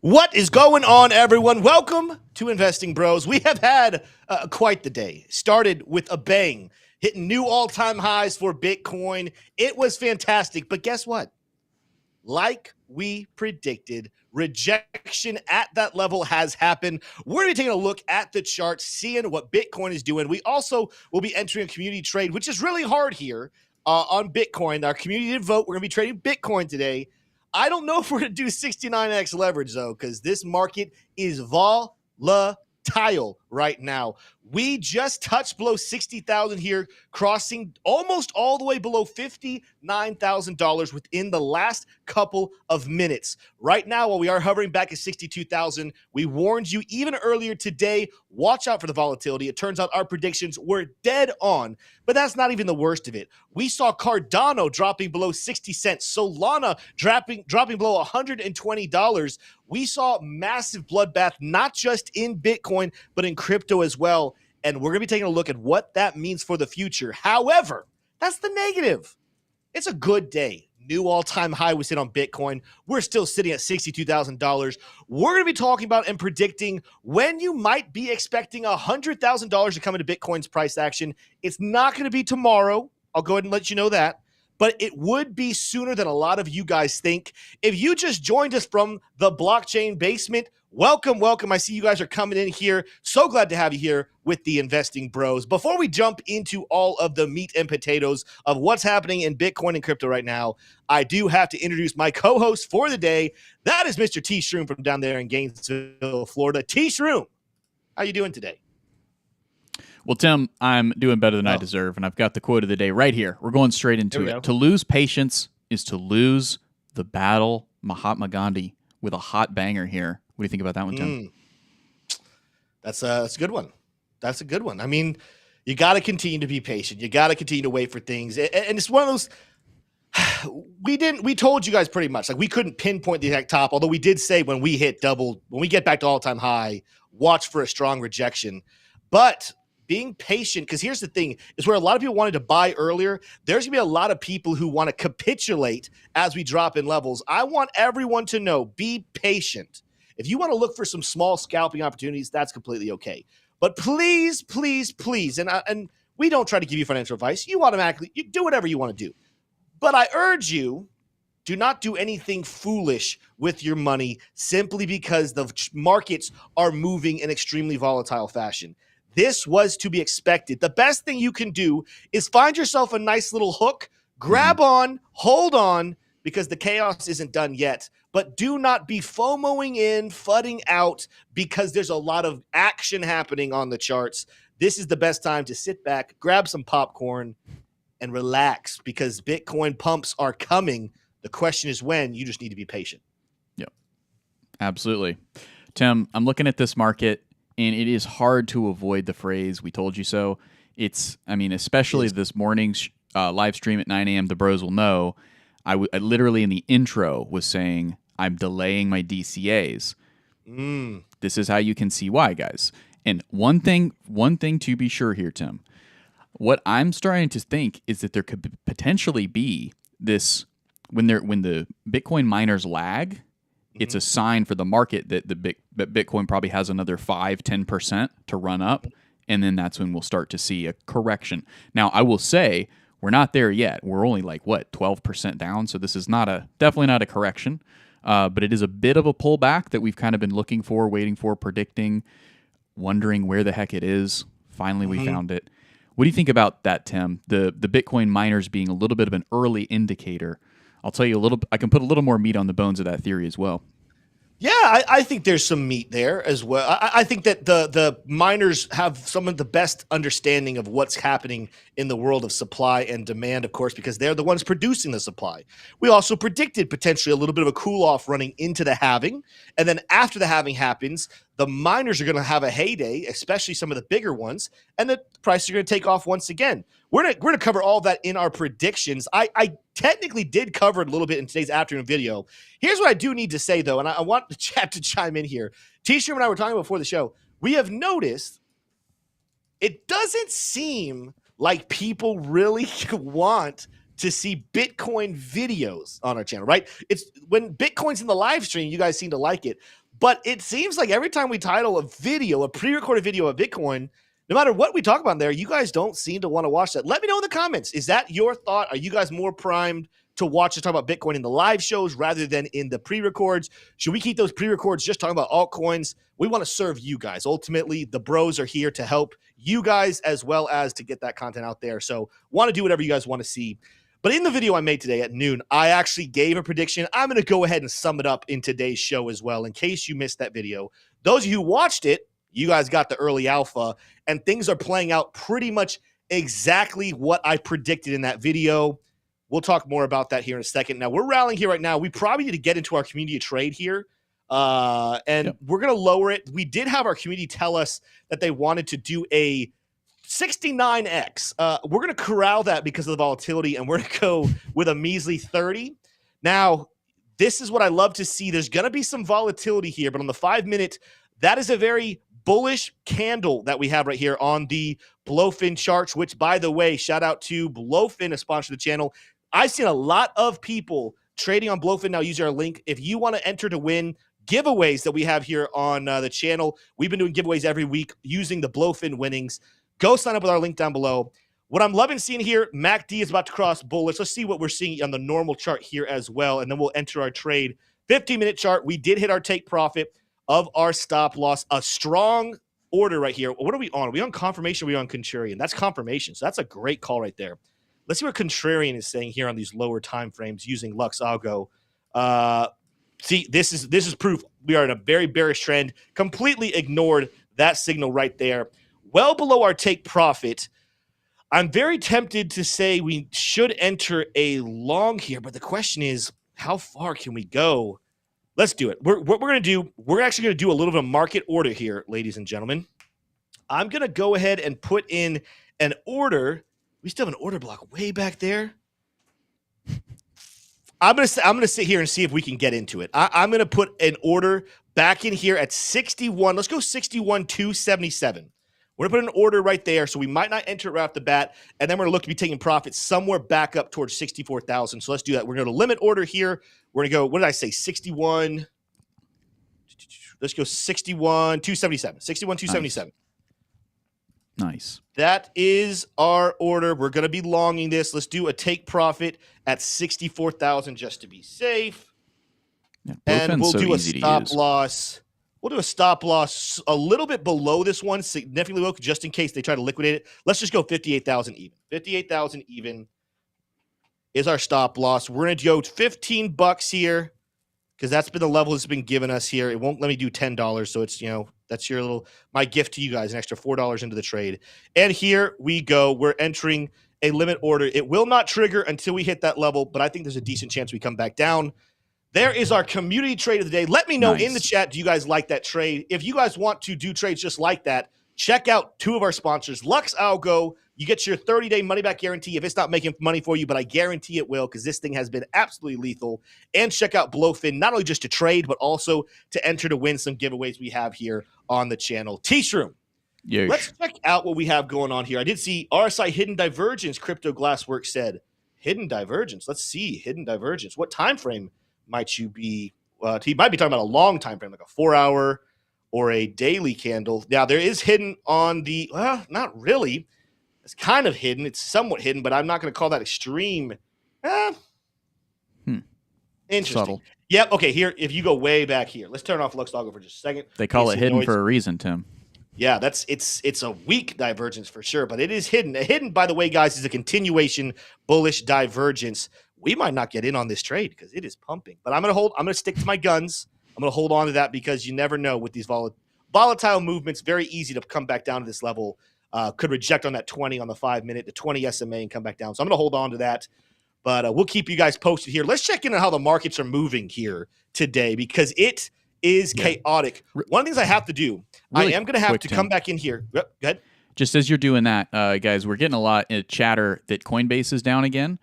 What is going on, everyone? Welcome to Investing Bros. We have had quite the day. Started with a bang, hitting new all-time highs for Bitcoin. It was fantastic, but guess what? Like we predicted, rejection at that level has happened. We're going to be taking a look at the chart, seeing what Bitcoin is doing. We also will be entering a community trade, which is really hard here on Bitcoin. Our community did vote. We're going to be trading Bitcoin today. I don't know if we're going to do 69x leverage, though, because this market is volatile right now. We just touched below 60,000 here, crossing almost all the way below $59,000 within the last couple of minutes. Right now, while we are hovering back at 62,000, we warned you even earlier today, watch out for the volatility. It turns out our predictions were dead on, but that's not even the worst of it. We saw Cardano dropping below 60 cents, Solana dropping below $120. We saw massive bloodbath, not just in Bitcoin, but in crypto as well. And we're going to be taking a look at what that means for the future. However, that's the negative. It's a good day. New all-time high was hit on Bitcoin. We're still sitting at $62,000. We're going to be talking about and predicting when you might be expecting $100,000 to come into Bitcoin's price action. It's not going to be tomorrow. I'll go ahead and let you know that. But it would be sooner than a lot of you guys think. If you just joined us from the blockchain basement, welcome. I see you guys are coming in here. So glad to have you here with the Investing Bros. Before we jump into all of the meat and potatoes of what's happening in Bitcoin and crypto right now, I do have to introduce my co-host for the day. That is Mr. T. Shroom from down there in Gainesville, Florida. T. Shroom, how you doing today? Well, Tim, I'm doing better than I deserve, and I've got the quote of the day right here. We're going straight into it. To lose patience is to lose the battle. Mahatma Gandhi with a hot banger here. What do you think about that one, Tim? That's a good one. That's a good one. I mean, you got to continue to be patient. You got to continue to wait for things. And it's one of those, we told you guys pretty much, like we couldn't pinpoint the exact top, although we did say when we hit double, when we get back to all-time high, watch for a strong rejection. But being patient, because here's the thing, is where a lot of people wanted to buy earlier, there's going to be a lot of people who want to capitulate as we drop in levels. I want everyone to know, be patient. If you want to look for some small scalping opportunities, that's completely okay. But please, and we don't try to give you financial advice. You do whatever you want to do. But I urge you, do not do anything foolish with your money simply because the markets are moving in extremely volatile fashion. This was to be expected. The best thing you can do is find yourself a nice little hook, grab on, hold on, because the chaos isn't done yet. But do not be FOMOing in, fudding out, because there's a lot of action happening on the charts. This is the best time to sit back, grab some popcorn, and relax, because Bitcoin pumps are coming. The question is when. You just need to be patient. Yep, absolutely. Tim, I'm looking at this market, and it is hard to avoid the phrase, "we told you so." Especially this morning's live stream at 9 a.m., the bros will know. I literally in the intro was saying, I'm delaying my DCAs. This is how you can see why, guys. And one thing to be sure here, Tim, what I'm starting to think is that there could potentially be this, when the Bitcoin miners lag, it's a sign for the market that Bitcoin probably has another 5-10% to run up, and then that's when we'll start to see a correction. Now, I will say we're not there yet. We're only 12% down, so this is definitely not a correction, but it is a bit of a pullback that we've kind of been looking for, waiting for, predicting, wondering where the heck it is. Finally, we found it. What do you think about that, Tim? The Bitcoin miners being a little bit of an early indicator. I'll tell you I can put a little more meat on the bones of that theory as well. Yeah, I think there's some meat there as well. I think that the miners have some of the best understanding of what's happening in the world of supply and demand, of course, because they're the ones producing the supply. We also predicted potentially a little bit of a cool-off running into the halving, and then after the halving happens, the miners are going to have a heyday, especially some of the bigger ones, and the prices are going to take off once again. We're going to cover all that in our predictions. I technically did cover it a little bit in today's afternoon video. Here's what I do need to say, though, and I want the chat to chime in here. T-Shirt and I were talking before the show. We have noticed it doesn't seem like people really want to see Bitcoin videos on our channel, right? It's when Bitcoin's in the live stream, you guys seem to like it. But it seems like every time we title a video, a pre-recorded video of Bitcoin, no matter what we talk about in there, you guys don't seem to want to watch that. Let me know in the comments. Is that your thought? Are you guys more primed to watch us talk about Bitcoin in the live shows rather than in the pre-records? Should we keep those pre-records just talking about altcoins? We want to serve you guys. Ultimately, the bros are here to help you guys as well as to get that content out there. So want to do whatever you guys want to see. But in the video I made today at noon, I actually gave a prediction. I'm going to go ahead and sum it up in today's show as well, in case you missed that video. Those of you who watched it, you guys got the early alpha, and things are playing out pretty much exactly what I predicted in that video. We'll talk more about that here in a second. Now, we're rallying here right now. We probably need to get into our community trade here, and we're going to lower it. We did have our community tell us that they wanted to do a 69x. We're going to corral that because of the volatility, and we're going to go with a measly 30. Now, this is what I love to see. There's going to be some volatility here, but on the 5-minute, that is a very bullish candle that we have right here on the Blofin charts, which, by the way, shout out to Blofin, a sponsor of the channel. I've seen a lot of people trading on Blofin now using our link. If you want to enter to win giveaways that we have here on the channel, we've been doing giveaways every week using the Blofin winnings. Go sign up with our link down below. What I'm loving seeing here, MACD is about to cross bullish. Let's see what we're seeing on the normal chart here as well, and then we'll enter our trade. 15-minute chart, we did hit our take profit of our stop loss. A strong order right here. What are we on? Are we on confirmation? Or are we on contrarian? That's confirmation, so that's a great call right there. Let's see what contrarian is saying here on these lower time frames using Lux Algo. See, this is proof we are in a very bearish trend. Completely ignored that signal right there. Well below our take profit. I'm very tempted to say we should enter a long here, but the question is, how far can we go? Let's do it. What we're going to do, we're actually going to do a little bit of market order here, ladies and gentlemen. I'm going to go ahead and put in an order. We still have an order block way back there. I'm going to sit here and see if we can get into it. I'm going to put an order back in here at 61. Let's go 61,277. We're going to put an order right there, so we might not enter it right off the bat, and then we're going to look to be taking profits somewhere back up towards 64,000. So let's do that. We're going to limit order here. We're going to go, what did I say, 61? Let's go 61,277. 61,277. Nice. That is our order. We're going to be longing this. Let's do a take profit at 64,000 just to be safe. Yeah, and we'll do a stop loss. We'll do a stop loss a little bit below this one, significantly low, just in case they try to liquidate it. Let's just go 58,000 even. 58,000 even is our stop loss. We're going to go $15 here because that's been the level it's been giving us here. It won't let me do $10, so it's, that's your little, my gift to you guys, an extra $4 into the trade. And here we go. We're entering a limit order. It will not trigger until we hit that level, but I think there's a decent chance we come back down. There is our community trade of the day. Let me know in the chat, do you guys like that trade? If you guys want to do trades just like that, check out two of our sponsors, Lux Algo. You get your 30-day money-back guarantee if it's not making money for you, but I guarantee it will because this thing has been absolutely lethal. And check out Blofin, not only just to trade, but also to enter to win some giveaways we have here on the channel. T-Shroom. Yes. Let's check out what we have going on here. I did see RSI Hidden Divergence, Crypto Glassworks said. Hidden Divergence. Let's see. Hidden Divergence. What time frame might you be? He might be talking about a long time frame, like a 4-hour or a daily candle. Now, there is hidden on the, well, not really. It's kind of hidden. It's somewhat hidden, but I'm not going to call that extreme. Interesting. Subtle. Yep. Okay, here, if you go way back here, let's turn off Lux Algo for just a second. They call it hidden for a reason, Tim. Yeah, it's a weak divergence for sure, but it is hidden. Hidden, by the way, guys, is a continuation bullish divergence. We might not get in on this trade because it is pumping, but I'm going to stick to my guns. I'm going to hold on to that because you never know with these volatile movements. Very easy to come back down to this level. Could reject on that 20 on the 5-minute, the 20 SMA and come back down. So I'm going to hold on to that, but we'll keep you guys posted here. Let's check in on how the markets are moving here today because it is chaotic. One of the things I have to do, I am going to have to come back in here. Go ahead. Just as you're doing that, guys, we're getting a lot of chatter that Coinbase is down again.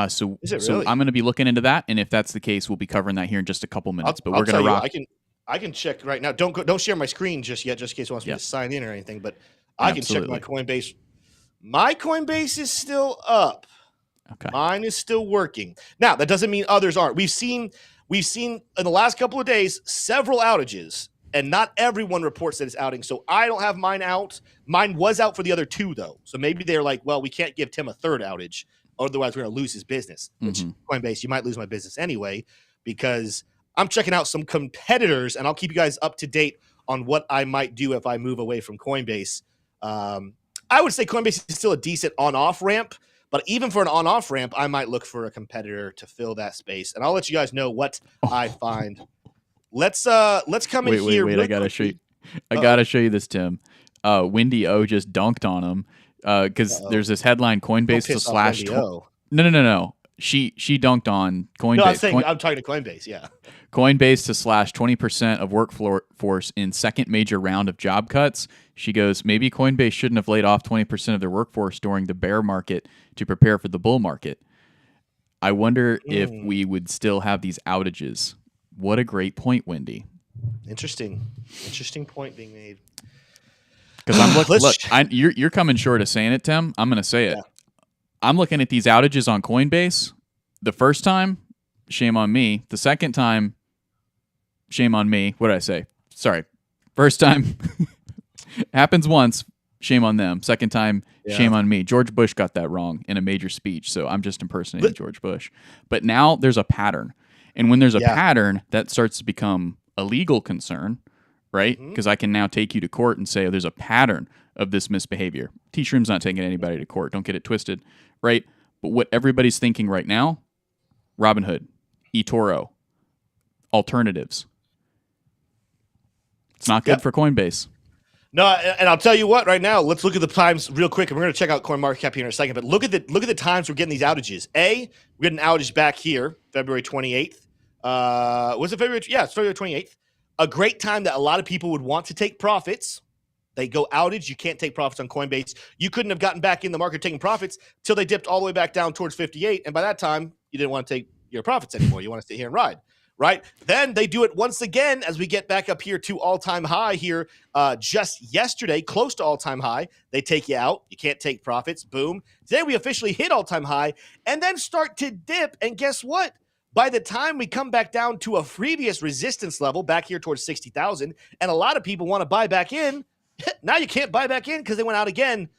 So I'm going to be looking into that, and if that's the case, we'll be covering that here in just a couple minutes. But we're going to rock. I can check right now. Don't share my screen just yet, just in case you want me to sign in or anything. But I can check my Coinbase. My Coinbase is still up. Okay. Mine is still working. Now that doesn't mean others aren't. We've seen we've seen in the last couple of days several outages, and not everyone reports that it's outing. So I don't have mine out. Mine was out for the other two, though. So maybe they're like, well, we can't give Tim a third outage, otherwise we're going to lose his business. Which Coinbase, you might lose my business anyway, because I'm checking out some competitors, and I'll keep you guys up to date on what I might do if I move away from Coinbase. I would say Coinbase is still a decent on-off ramp, but even for an on-off ramp, I might look for a competitor to fill that space, and I'll let you guys know what I find. Let's come in here. Wait! I gotta show you. I gotta show you this, Tim. Wendy O just dunked on him because there's this headline: Coinbase to slash. No. She dunked on Coinbase. No, I'm saying I'm talking to Coinbase. Yeah. Coinbase to slash 20% of workforce in second major round of job cuts. She goes, maybe Coinbase shouldn't have laid off 20% of their workforce during the bear market to prepare for the bull market. I wonder if we would still have these outages. What a great point, Wendy. Interesting point being made. Because I'm look, you're coming short of saying it, Tim. I'm going to say it. Yeah. I'm looking at these outages on Coinbase. The first time, shame on me. The second time, shame on me. What did I say? Sorry. First time happens once, shame on them. Second time, shame on me. George Bush got that wrong in a major speech, so I'm just impersonating George Bush. But now there's a pattern. And when there's a pattern, that starts to become a legal concern, right? Because I can now take you to court and say, there's a pattern of this misbehavior. T-Shroom's not taking anybody to court. Don't get it twisted, right? But what everybody's thinking right now, Robinhood, eToro, alternatives. It's not good for Coinbase. No, and I'll tell you what. Right now, let's look at the times real quick, and we're going to check out CoinMarketCap here in a second. But look at the times we're getting these outages. We get an outage back here, February 28th. Was it February? Yeah, it's February 28th. A great time that a lot of people would want to take profits. They go outage. You can't take profits on Coinbase. You couldn't have gotten back in the market taking profits till they dipped all the way back down towards 58, and by that time, you didn't want to take your profits anymore. You want to stay here and ride. Right? Then they do it once again as we get back up here to all-time high here just yesterday, close to all-time high. They take you out. You can't take profits. Boom. Today we officially hit all-time high and then start to dip. And guess what? By the time we come back down to a previous resistance level back here towards 60,000, and a lot of people want to buy back in, now you can't buy back in because they went out again.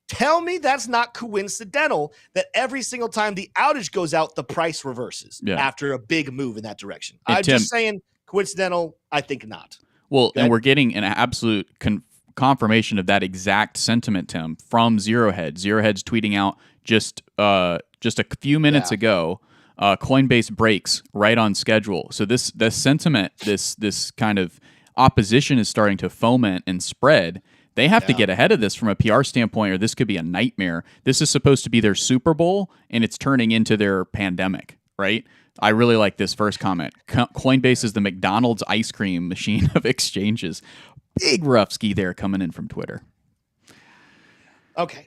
Tell me that's not coincidental that every single time the outage goes out, the price reverses after a big move in that direction. I'm just saying coincidental. I think not. Well, and we're getting an absolute confirmation of that exact sentiment, Tim, from Zero Hedge. Zero Hedge tweeting out just a few minutes ago, Coinbase breaks right on schedule. So this sentiment, this kind of opposition is starting to foment and spread. They have to get ahead of this from a PR standpoint, or this could be a nightmare. This is supposed to be their Super Bowl, and it's turning into their pandemic, right? I really like this first comment. Coinbase is the McDonald's ice cream machine of exchanges. Big rough ski there coming in from Twitter. Okay.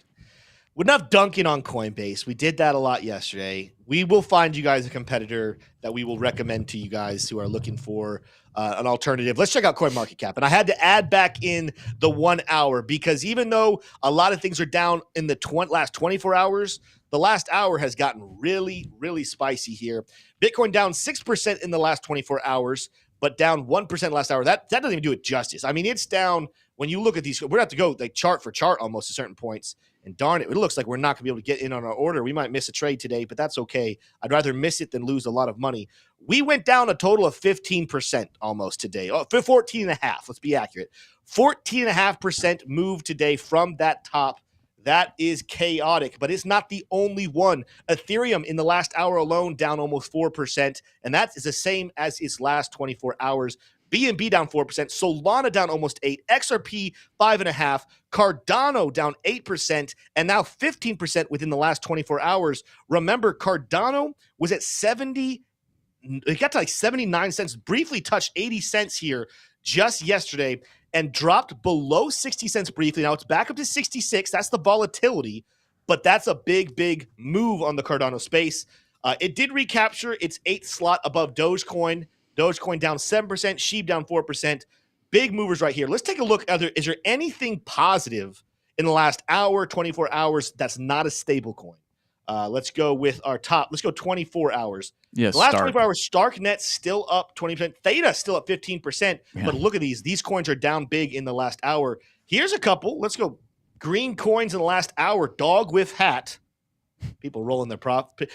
Enough dunking on Coinbase. We did that a lot yesterday. We will find you guys a competitor that we will recommend to you guys who are looking for an alternative. Let's check out CoinMarketCap. And I had to add back in the 1 hour because even though a lot of things are down in the last 24 hours, the last hour has gotten really, really spicy here. Bitcoin down 6% in the last 24 hours, but down 1% last hour. That doesn't even do it justice. I mean, it's down when you look at these. We're going to have to go like chart for chart almost at certain points. And darn it, it looks like we're not going to be able to get in on our order. We might miss a trade today, but that's okay. I'd rather miss it than lose a lot of money. We went down a total of 15% almost today. 14.5%, let's be accurate. 14.5% move today from that top. That is chaotic, but it's not the only one. Ethereum in the last hour alone down almost 4%, and that is the same as its last 24 hours. BNB down 4%, Solana down almost 8%, XRP 5.5%, Cardano down 8%, and now 15% within the last 24 hours. Remember, Cardano was at 70, it got to like 79 cents, briefly touched 80 cents here just yesterday, and dropped below 60 cents briefly. Now it's back up to 66. That's the volatility, but that's a big, big move on the Cardano space. It did recapture its 8th slot above Dogecoin. Dogecoin down 7%, SHIB down 4%. Big movers right here. Let's take a look. Is there anything positive in the last hour, 24 hours that's not a stable coin? Let's go with our top. Let's go 24 hours. Yes, The last Stark. 24 hours, Starknet still up 20%. Theta still up 15%. Yeah. But look at these. These coins are down big in the last hour. Here's a couple. Let's go. Green coins in the last hour. Dog with hat. People rolling their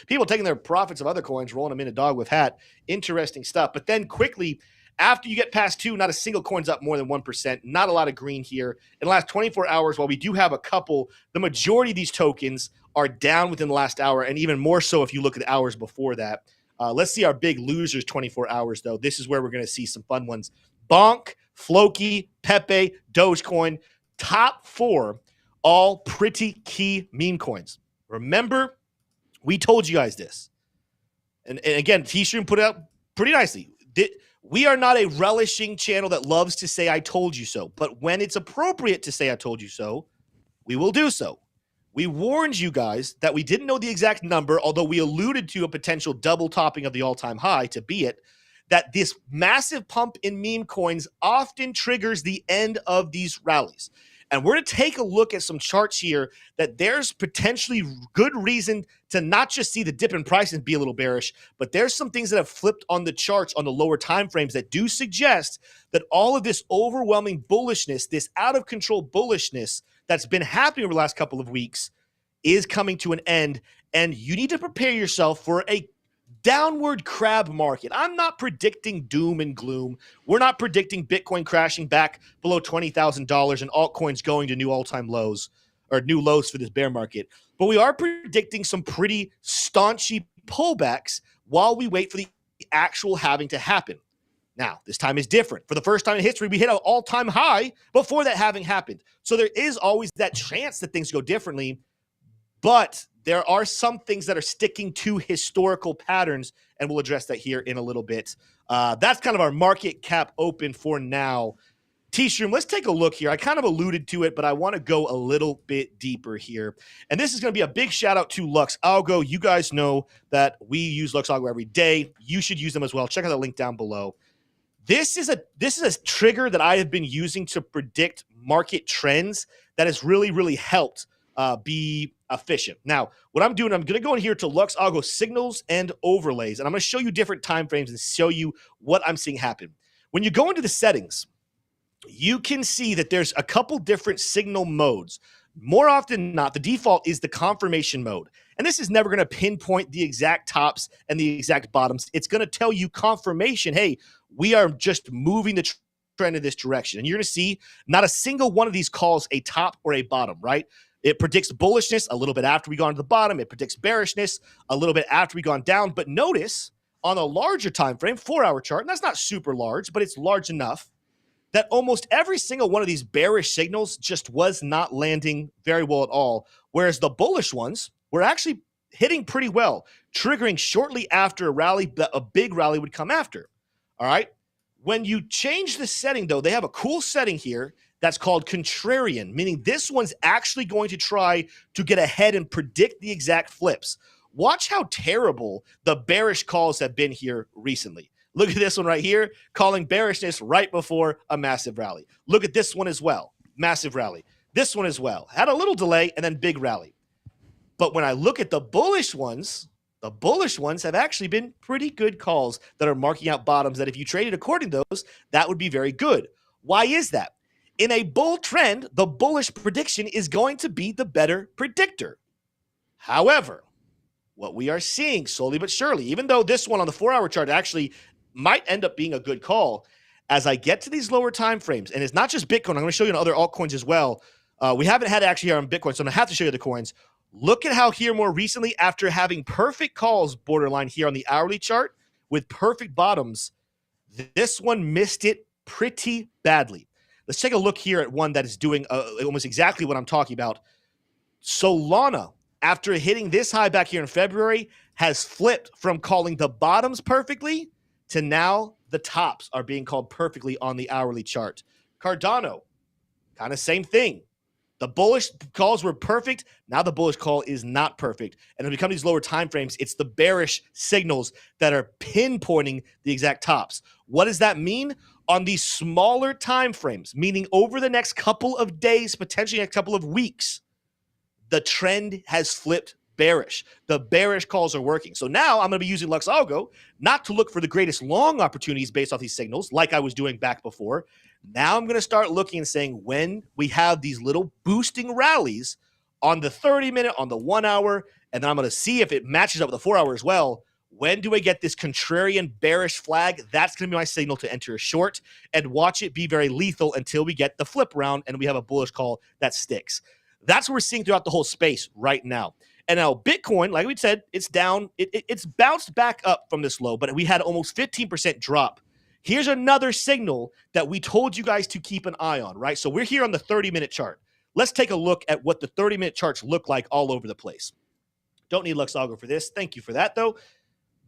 people taking their profits of other coins, rolling them in a dog with hat. Interesting stuff. But then quickly, after you get past 2, not a single coin's up more than 1%. Not a lot of green here. In the last 24 hours, while we do have a couple, the majority of these tokens are down within the last hour, and even more so if you look at hours before that. Let's see our big losers 24 hours, though. This is where we're going to see some fun ones. Bonk, Floki, Pepe, Dogecoin, top 4, all pretty key meme coins. Remember, we told you guys this. And again, T-Stream put it out pretty nicely. We are not a relishing channel that loves to say, I told you so. But when it's appropriate to say, I told you so, we will do so. We warned you guys that we didn't know the exact number, although we alluded to a potential double topping of the all-time high to be it, that this massive pump in meme coins often triggers the end of these rallies. And we're going to take a look at some charts here that there's potentially good reason to not just see the dip in price and be a little bearish, but there's some things that have flipped on the charts on the lower time frames that do suggest that all of this overwhelming bullishness, this out of control bullishness that's been happening over the last couple of weeks is coming to an end. And you need to prepare yourself for a downward crab market. I'm not predicting doom and gloom. We're not predicting Bitcoin crashing back below $20,000 and altcoins going to new all-time lows or new lows for this bear market. But we are predicting some pretty staunchy pullbacks while we wait for the actual halving to happen. Now, this time is different. For the first time in history, we hit an all-time high before that halving happened. So there is always that chance that things go differently, but there are some things that are sticking to historical patterns, and we'll address that here in a little bit. That's kind of our market cap open for now. T-Stream, let's take a look here. I kind of alluded to it, but I want to go a little bit deeper here. And this is going to be a big shout out to Lux Algo. You guys know that we use Lux Algo every day. You should use them as well. Check out the link down below. This is a trigger that I have been using to predict market trends that has really, really helped be efficient. Now, what I'm doing, I'm going to go in here to Lux Algo signals and overlays, and I'm going to show you different time frames and show you what I'm seeing happen. When you go into the settings, you can see that there's a couple different signal modes. More often than not, the default is the confirmation mode. And this is never going to pinpoint the exact tops and the exact bottoms. It's going to tell you confirmation, hey, we are just moving the trend in this direction. And you're going to see not a single one of these calls a top or a bottom, right? It predicts bullishness a little bit after we gone to the bottom. It predicts bearishness a little bit after we gone down. But notice on a larger time frame, 4-hour chart, and that's not super large, but it's large enough that almost every single one of these bearish signals just was not landing very well at all, whereas the bullish ones were actually hitting pretty well, triggering shortly after a rally, a big rally would come after. All right? When you change the setting, though, they have a cool setting here that's called contrarian, meaning this one's actually going to try to get ahead and predict the exact flips. Watch how terrible the bearish calls have been here recently. Look at this one right here, calling bearishness right before a massive rally. Look at this one as well, massive rally. This one as well, had a little delay and then big rally. But when I look at the bullish ones have actually been pretty good calls that are marking out bottoms that if you traded according to those, that would be very good. Why is that? In a bull trend, the bullish prediction is going to be the better predictor. However, what we are seeing slowly but surely, even though this one on the 4-hour chart actually might end up being a good call, as I get to these lower time frames, and it's not just Bitcoin, I'm going to show you on other altcoins as well. We haven't had it actually here on Bitcoin, so I'm going to have to show you the coins. Look at how here more recently, after having perfect calls borderline here on the hourly chart with perfect bottoms, this one missed it pretty badly. Let's take a look here at one that is doing almost exactly what I'm talking about. Solana, after hitting this high back here in February, has flipped from calling the bottoms perfectly to now the tops are being called perfectly on the hourly chart. Cardano, kind of same thing. The bullish calls were perfect. Now the bullish call is not perfect. And when we come to these lower time frames, it's the bearish signals that are pinpointing the exact tops. What does that mean? On these smaller time frames, meaning over the next couple of days, potentially a couple of weeks, the trend has flipped bearish. The bearish calls are working. So now I'm going to be using Lux Algo not to look for the greatest long opportunities based off these signals like I was doing back before. Now I'm going to start looking and saying when we have these little boosting rallies on the 30-minute, on the 1 hour, and then I'm going to see if it matches up with the 4 hour as well. When do I get this contrarian bearish flag? That's going to be my signal to enter a short and watch it be very lethal until we get the flip round and we have a bullish call that sticks. That's what we're seeing throughout the whole space right now. And now Bitcoin, like we said, it's down. It's bounced back up from this low, but we had almost 15% drop. Here's another signal that we told you guys to keep an eye on, right? So we're here on the 30-minute chart. Let's take a look at what the 30-minute charts look like all over the place. Don't need Lux Algo for this. Thank you for that, though.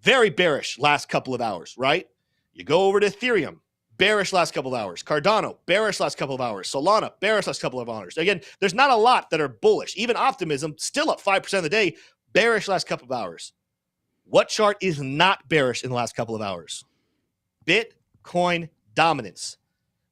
Very bearish last couple of hours, right? You go over to Ethereum, bearish last couple of hours. Cardano, bearish last couple of hours. Solana, bearish last couple of hours. Again, there's not a lot that are bullish. Even Optimism, still up 5% of the day, bearish last couple of hours. What chart is not bearish in the last couple of hours? Bitcoin dominance.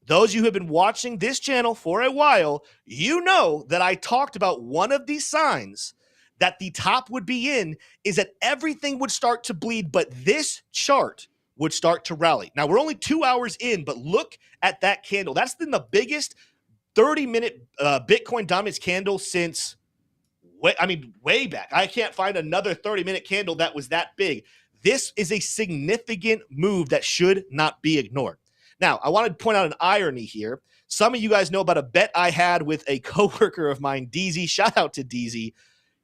Those of you who have been watching this channel for a while, you know that I talked about one of these signs that the top would be in is that everything would start to bleed, but this chart would start to rally. Now, we're only 2 hours in, but look at that candle. That's been the biggest 30-minute Bitcoin dominance candle since, way back. I can't find another 30-minute candle that was that big. This is a significant move that should not be ignored. Now, I want to point out an irony here. Some of you guys know about a bet I had with a coworker of mine, DZ. Shout out to DZ.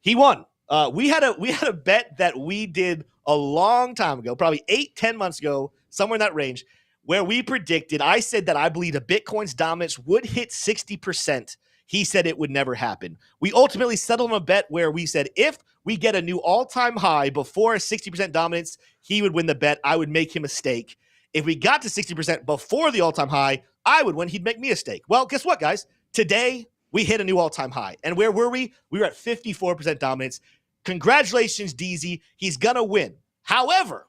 He won. We had a bet that we did a long time ago, probably 8-10 months ago, somewhere in that range, where we predicted, I said that I believe that Bitcoin's dominance would hit 60%. He said it would never happen. We ultimately settled on a bet where we said if we get a new all-time high before 60% dominance, he would win the bet. I would make him a stake. If we got to 60% before the all-time high, I would win. He'd make me a stake. Well, guess what, guys? Today, we hit a new all-time high. And where were we? We were at 54% dominance. Congratulations, DZ. He's going to win. However,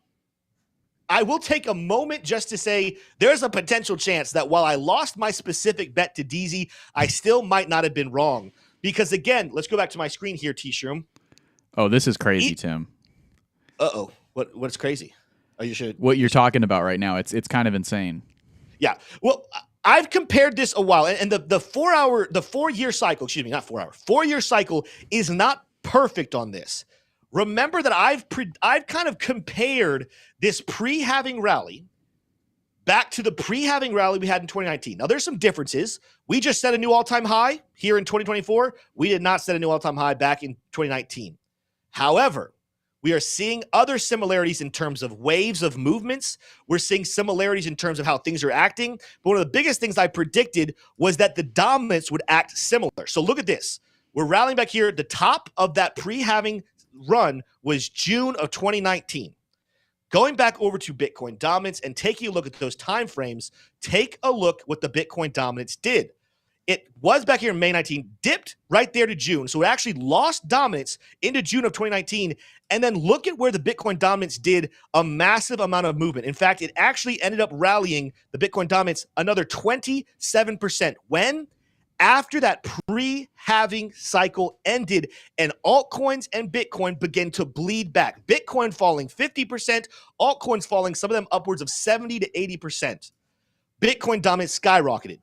I will take a moment just to say there's a potential chance that while I lost my specific bet to DZ, I still might not have been wrong. Because again, let's go back to my screen here, T-Shroom. Oh, this is crazy, Tim. Uh-oh. What's crazy? Oh, you should. What you're talking about right now, it's kind of insane. Yeah. Well, I've compared this a while, and the 4 year cycle, excuse me, not 4 hour, 4 year cycle is not perfect on this. Remember that I've kind of compared this pre-halving rally back to the pre-halving rally we had in 2019. Now, there's some differences. We just set a new all-time high here in 2024. We did not set a new all-time high back in 2019. However, we are seeing other similarities in terms of waves of movements. We're seeing similarities in terms of how things are acting. But one of the biggest things I predicted was that the dominance would act similar. So look at this. We're rallying back here. The top of that pre-halving run was June of 2019. Going back over to Bitcoin dominance and taking a look at those time frames, take a look what the Bitcoin dominance did. It was back here in May 19, dipped right there to June. So it actually lost dominance into June of 2019. And then look at where the Bitcoin dominance did a massive amount of movement. In fact, it actually ended up rallying the Bitcoin dominance another 27%. When? After that pre-halving cycle ended and altcoins and Bitcoin began to bleed back. Bitcoin falling 50%, altcoins falling, some of them upwards of 70 to 80%. Bitcoin dominance skyrocketed.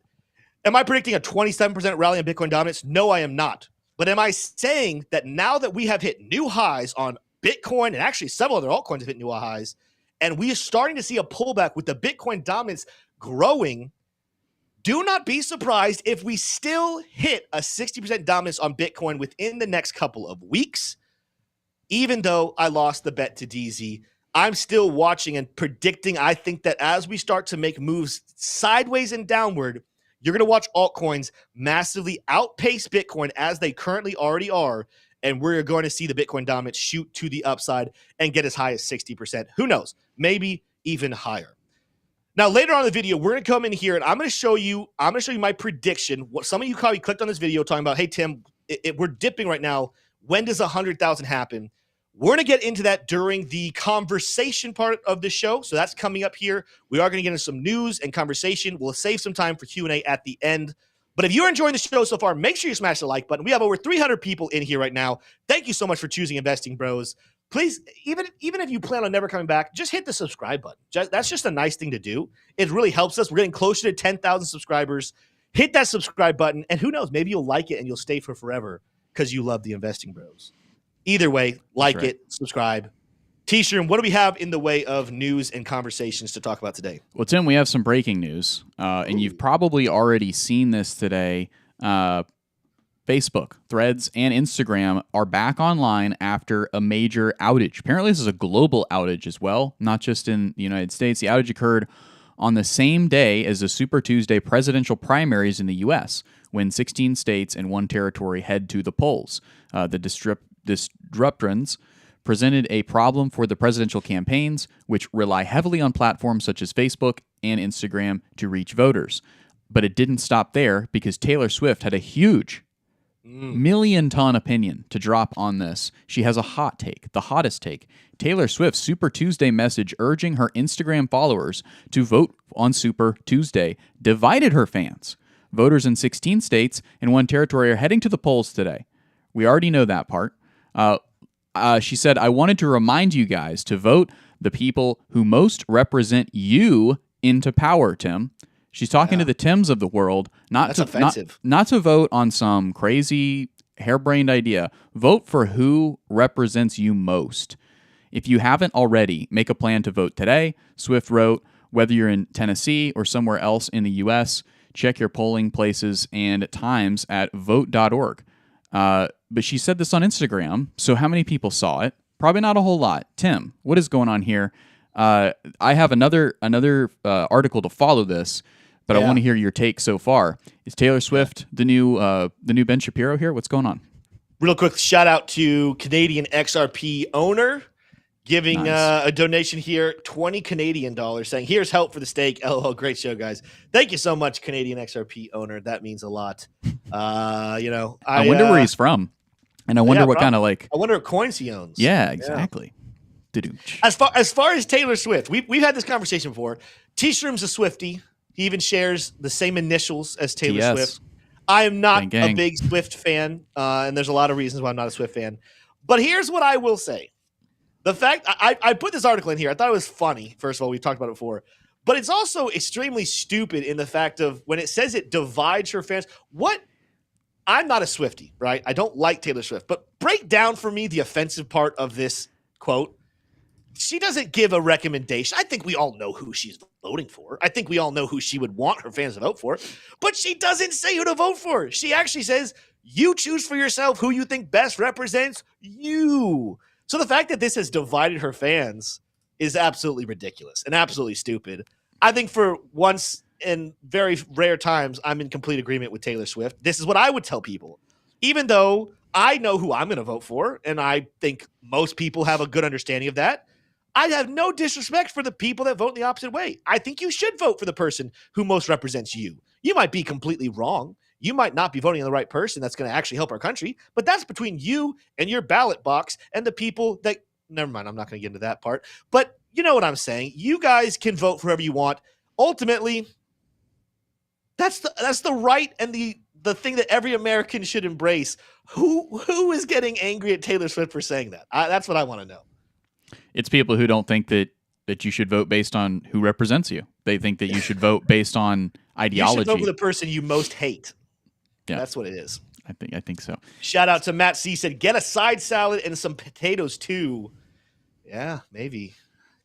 Am I predicting a 27% rally in Bitcoin dominance? No, I am not. But am I saying that now that we have hit new highs on Bitcoin, and actually several other altcoins have hit new highs, and we are starting to see a pullback with the Bitcoin dominance growing, do not be surprised if we still hit a 60% dominance on Bitcoin within the next couple of weeks. Even though I lost the bet to DZ, I'm still watching and predicting. I think that as we start to make moves sideways and downward, you're going to watch altcoins massively outpace Bitcoin as they currently already are, and we're going to see the Bitcoin dominance shoot to the upside and get as high as 60%. Who knows? Maybe even higher. Now, later on in the video, we're going to come in here and I'm going to show you my prediction. What some of you probably clicked on this video talking about, hey, Tim, we're dipping right now. When does 100,000 happen? We're going to get into that during the conversation part of the show. So that's coming up here. We are going to get into some news and conversation. We'll save some time for Q&A at the end. But if you're enjoying the show so far, make sure you smash the like button. We have over 300 people in here right now. Thank you so much for choosing Investing Bros. Please, even if you plan on never coming back, just hit the subscribe button. That's just a nice thing to do. It really helps us. We're getting closer to 10,000 subscribers. Hit that subscribe button, and who knows, maybe you'll like it and you'll stay for forever because you love the Investing Bros. Either way, like it, subscribe. T-Shroom, what do we have in the way of news and conversations to talk about today? Well, Tim, we have some breaking news, and you've probably already seen this today. Facebook, Threads, and Instagram are back online after a major outage. Apparently, this is a global outage as well, not just in the United States. The outage occurred on the same day as the Super Tuesday presidential primaries in the U.S., when 16 states and one territory head to the polls. The disruptrons presented a problem for the presidential campaigns, which rely heavily on platforms such as Facebook and Instagram to reach voters. But it didn't stop there, because Taylor Swift had a huge million-ton opinion to drop on this. She has a hot take, the hottest take. Taylor Swift's Super Tuesday message urging her Instagram followers to vote on Super Tuesday divided her fans. Voters in 16 states and one territory are heading to the polls today. We already know that part. She said, "I wanted to remind you guys to vote the people who most represent you into power, Tim." She's talking to the Tims of the world, not to vote on some crazy harebrained idea. Vote for who represents you most. If you haven't already, make a plan to vote today. Swift wrote, whether you're in Tennessee or somewhere else in the U.S., check your polling places and times at vote.org. But she said this on Instagram, so how many people saw it? Probably not a whole lot. Tim, what is going on here? I have another article to follow this, but I want to hear your take so far. Is Taylor Swift the new Ben Shapiro here? What's going on? Real quick shout out to Canadian XRP owner giving a donation here, 20 Canadian dollars, saying, "Here's help for the stake." LOL, great show, guys. Thank you so much, Canadian XRP owner. That means a lot. I wonder where he's from, and I wonder what kind of I wonder what coins he owns. Yeah, exactly. Yeah. As far as Taylor Swift, we've had this conversation before. T-Shroom's a Swiftie. He even shares the same initials as Taylor Swift. I am not a big Swift fan, and there's a lot of reasons why I'm not a Swift fan. But here's what I will say. The fact I put this article in here, I thought it was funny. First of all, we've talked about it before, but it's also extremely stupid in the fact of when it says it divides her fans. What? I'm not a Swiftie, right? I don't like Taylor Swift, but break down for me the offensive part of this quote. She doesn't give a recommendation. I think we all know who she's voting for. I think we all know who she would want her fans to vote for, but she doesn't say who to vote for. She actually says, you choose for yourself who you think best represents you. So the fact that this has divided her fans is absolutely ridiculous and absolutely stupid. I think for once in very rare times, I'm in complete agreement with Taylor Swift. This is what I would tell people, even though I know who I'm going to vote for, and I think most people have a good understanding of that. I have no disrespect for the people that vote the opposite way. I think you should vote for the person who most represents you. You might be completely wrong. You might not be voting on the right person that's going to actually help our country, but that's between you and your ballot box and the people that – never mind, I'm not going to get into that part. But you know what I'm saying. You guys can vote for whoever you want. Ultimately, that's the right and the thing that every American should embrace. Who is getting angry at Taylor Swift for saying that? That's what I want to know. It's people who don't think that you should vote based on who represents you. They think that you should vote based on ideology. You should vote for the person you most hate. Yeah. That's what it is. I think so. Shout out to Matt C. said, get a side salad and some potatoes too. Yeah, maybe.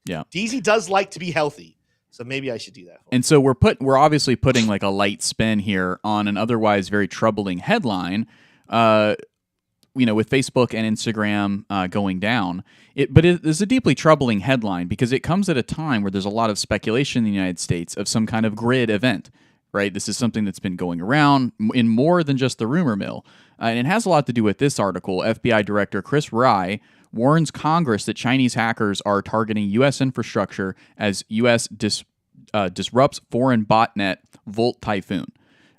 Yeah. DZ does like to be healthy, so maybe I should do that. And so we're obviously putting like a light spin here on an otherwise very troubling headline. With Facebook and Instagram going down. But it is a deeply troubling headline because it comes at a time where there's a lot of speculation in the United States of some kind of grid event, right? This is something that's been going around in more than just the rumor mill. And it has a lot to do with this article. FBI Director Chris Wray warns Congress that Chinese hackers are targeting U.S. infrastructure as U.S. disrupts foreign botnet Volt Typhoon.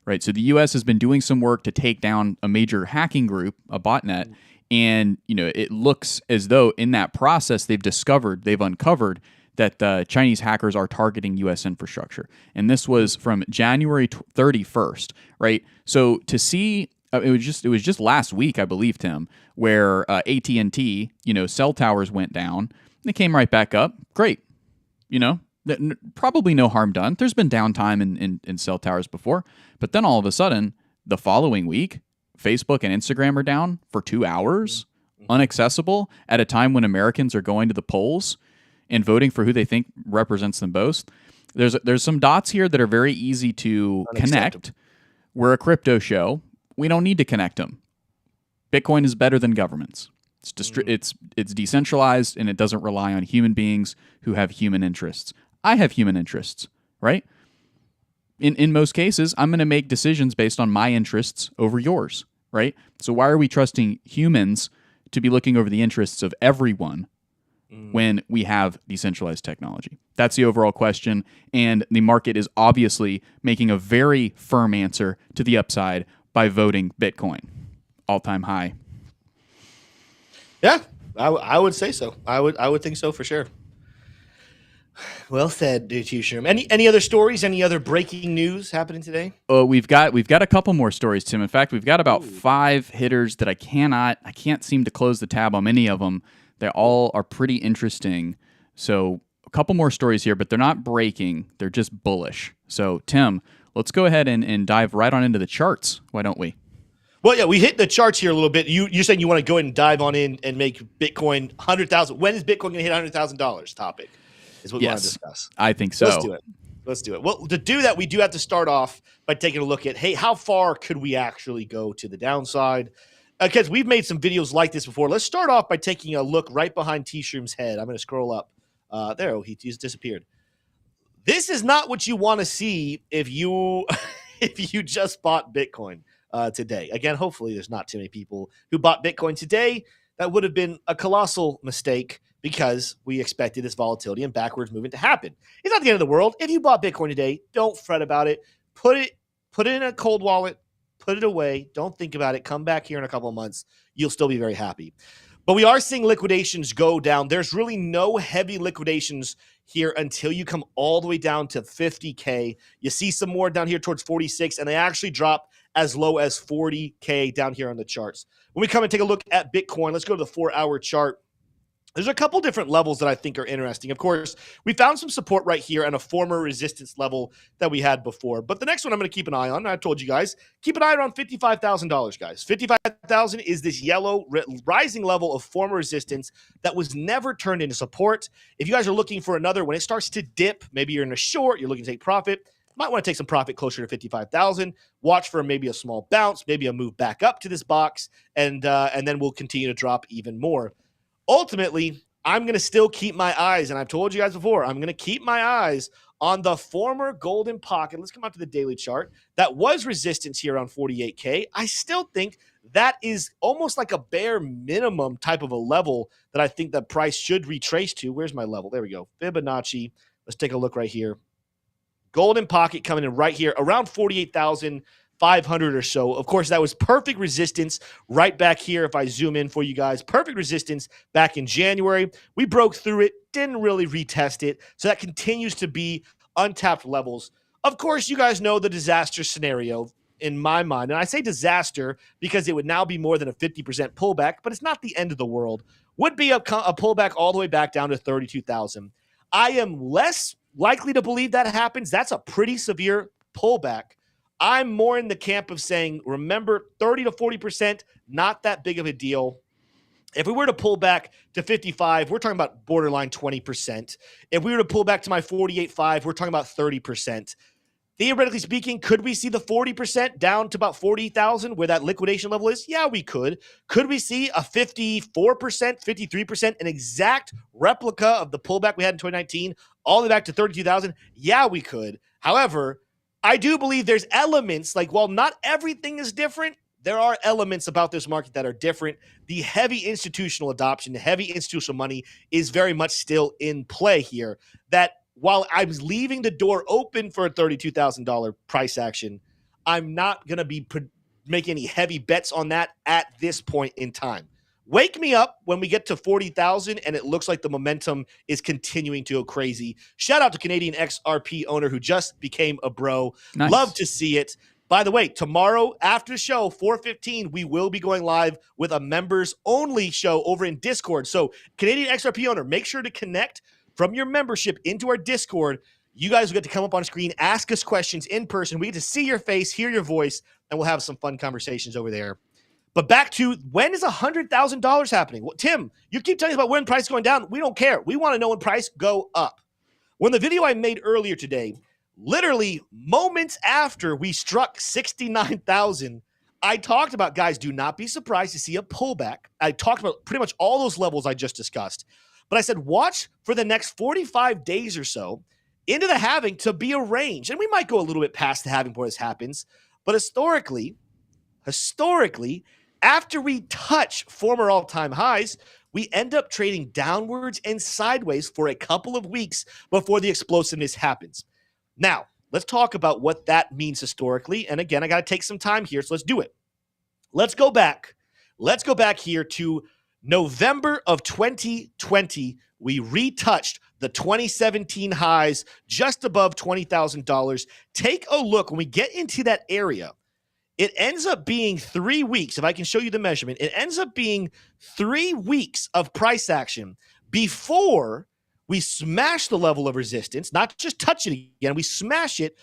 Right, so the U.S. has been doing some work to take down a major hacking group, a botnet, and it looks as though in that process they've uncovered that Chinese hackers are targeting U.S. infrastructure. And this was from January 31st, right? So to see, it was just last week, I believe, Tim, where AT&T, cell towers went down. They came right back up. Great. Probably no harm done. There's been downtime in cell towers before. But then all of a sudden, the following week, Facebook and Instagram are down for 2 hours, unaccessible at a time when Americans are going to the polls and voting for who they think represents them most. There's some dots here that are very easy to connect. We're a crypto show. We don't need to connect them. Bitcoin is better than governments. It's decentralized, and it doesn't rely on human beings who have human interests. I have human interests, right? In most cases, I'm going to make decisions based on my interests over yours, right? So why are we trusting humans to be looking over the interests of everyone when we have decentralized technology? That's the overall question, and the market is obviously making a very firm answer to the upside by voting Bitcoin. All-time high. Yeah, I would say so. I would think so for sure. Well said, dude. Sherm. Any other stories? Any other breaking news happening today? We've got a couple more stories, Tim. In fact, we've got about 5 hitters that I can't seem to close the tab on many of them. They all are pretty interesting. So a couple more stories here, but they're not breaking. They're just bullish. So Tim, let's go ahead and dive right on into the charts. Why don't we? Well, yeah, we hit the charts here a little bit. You're saying you want to go ahead and dive on in and make Bitcoin 100,000. When is Bitcoin going to hit $100,000? Topic is what we want to discuss. I think so. Let's do it. Well, to do that, we do have to start off by taking a look at, hey, how far could we actually go to the downside? Because we've made some videos like this before. Let's start off by taking a look right behind T-Shroom's head. I'm going to scroll up. He's disappeared. This is not what you want to see if you just bought Bitcoin today. Again, hopefully there's not too many people who bought Bitcoin today. That would have been a colossal mistake because we expected this volatility and backwards movement to happen. It's not the end of the world. If you bought Bitcoin today, don't fret about it. Put it in a cold wallet. Put it away. Don't think about it. Come back here in a couple of months. You'll still be very happy. But we are seeing liquidations go down. There's really no heavy liquidations here until you come all the way down to 50K. You see some more down here towards 46, and they actually drop as low as 40K down here on the charts. When we come and take a look at Bitcoin, let's go to the 4-hour chart. There's a couple different levels that I think are interesting. Of course, we found some support right here and a former resistance level that we had before. But the next one I'm going to keep an eye on, and I told you guys, keep an eye around $55,000, guys. $55,000 is this yellow rising level of former resistance that was never turned into support. If you guys are looking for another, when it starts to dip, maybe you're in a short, you're looking to take profit, might want to take some profit closer to 55,000. Watch for maybe a small bounce, maybe a move back up to this box, and then we'll continue to drop even more. Ultimately, I'm going to still keep my eyes, and I've told you guys before, I'm going to keep my eyes on the former golden pocket. Let's come out to the daily chart. That was resistance here around 48K. I still think that is almost like a bare minimum type of a level that I think that price should retrace to. Where's my level? There we go. Fibonacci. Let's take a look right here. Golden pocket coming in right here around 48,500 or so. Of course, that was perfect resistance right back here. If I zoom in for you guys, perfect resistance back in January. We broke through it, didn't really retest it. So that continues to be untapped levels. Of course, you guys know the disaster scenario in my mind. And I say disaster because it would now be more than a 50% pullback, but it's not the end of the world. Would be a pullback all the way back down to 32,000. I am less likely to believe that happens. That's a pretty severe pullback. I'm more in the camp of saying, remember, 30 to 40%, not that big of a deal. If we were to pull back to 55, we're talking about borderline 20%. If we were to pull back to my 48.5, we're talking about 30%. Theoretically speaking, could we see the 40% down to about 40,000 where that liquidation level is? Yeah, we could. Could we see a 54%, 53%, an exact replica of the pullback we had in 2019, all the way back to 32,000? Yeah, we could. However, I do believe there's elements, like while not everything is different, there are elements about this market that are different. The heavy institutional adoption, the heavy institutional money is very much still in play here. That while I was leaving the door open for a $32,000 price action, I'm not going to be making any heavy bets on that at this point in time. Wake me up when we get to 40,000 and it looks like the momentum is continuing to go crazy. Shout out to Canadian XRP owner who just became a bro. Nice. Love to see it. By the way, tomorrow after the show, 4:15, we will be going live with a members-only show over in Discord. So Canadian XRP owner, make sure to connect from your membership into our Discord. You guys will get to come up on screen, ask us questions in person. We get to see your face, hear your voice, and we'll have some fun conversations over there. But back to, when is $100,000 happening? Well, Tim, you keep telling us about when price is going down. We don't care. We want to know when price go up. When the video I made earlier today, literally moments after we struck 69,000, I talked about, guys, do not be surprised to see a pullback. I talked about pretty much all those levels I just discussed. But I said, watch for the next 45 days or so into the halving to be a range. And we might go a little bit past the halving before this happens. But historically, after we touch former all-time highs, we end up trading downwards and sideways for a couple of weeks before the explosiveness happens. Now, let's talk about what that means historically. And again, I got to take some time here, so let's do it. Let's go back. Let's go back here to November of 2020. We retouched the 2017 highs just above $20,000. Take a look. When we get into that area, it ends up being 3 weeks. If I can show you the measurement, it ends up being 3 weeks of price action before we smash the level of resistance, not just touch it again, we smash it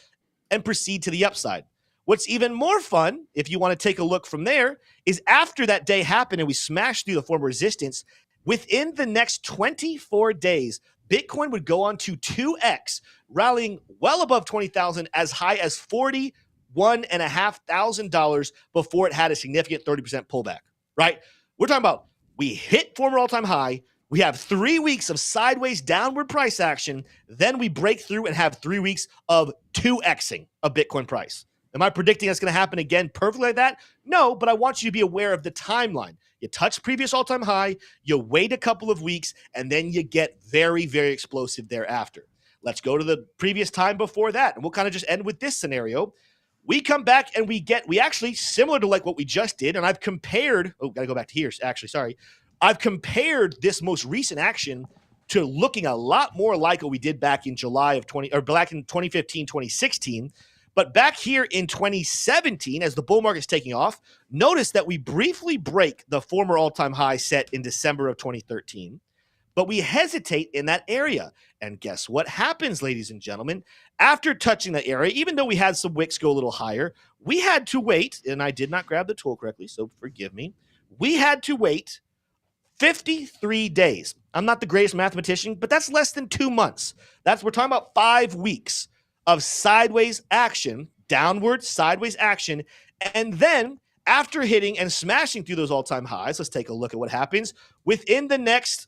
and proceed to the upside. What's even more fun, if you want to take a look from there, is after that day happened and we smashed through the former resistance, within the next 24 days, Bitcoin would go on to 2x, rallying well above 20,000, as high as $41,500 before it had a significant 30% pullback, right? We're talking about, we hit former all-time high, we have 3 weeks of sideways downward price action, then we break through and have 3 weeks of 2xing of Bitcoin price. Am I predicting that's going to happen again perfectly like that? No, but I want you to be aware of the timeline. You touch previous all-time high, you wait a couple of weeks, and then you get very, very explosive thereafter. Let's go to the previous time before that, and we'll kind of just end with this scenario. We come back and we actually, similar to like what we just did, and I've compared, got to go back to here, actually, sorry. I've compared this most recent action to looking a lot more like what we did back in July of 2015, 2016. But back here in 2017, as the bull market's taking off, notice that we briefly break the former all-time high set in December of 2013, but we hesitate in that area. And guess what happens, ladies and gentlemen? After touching that area, even though we had some wicks go a little higher, we had to wait, and I did not grab the tool correctly, so forgive me. We had to wait 53 days. I'm not the greatest mathematician, but that's less than 2 months. We're talking about 5 weeks of sideways action, downward sideways action. And then after hitting and smashing through those all-time highs, let's take a look at what happens within the next,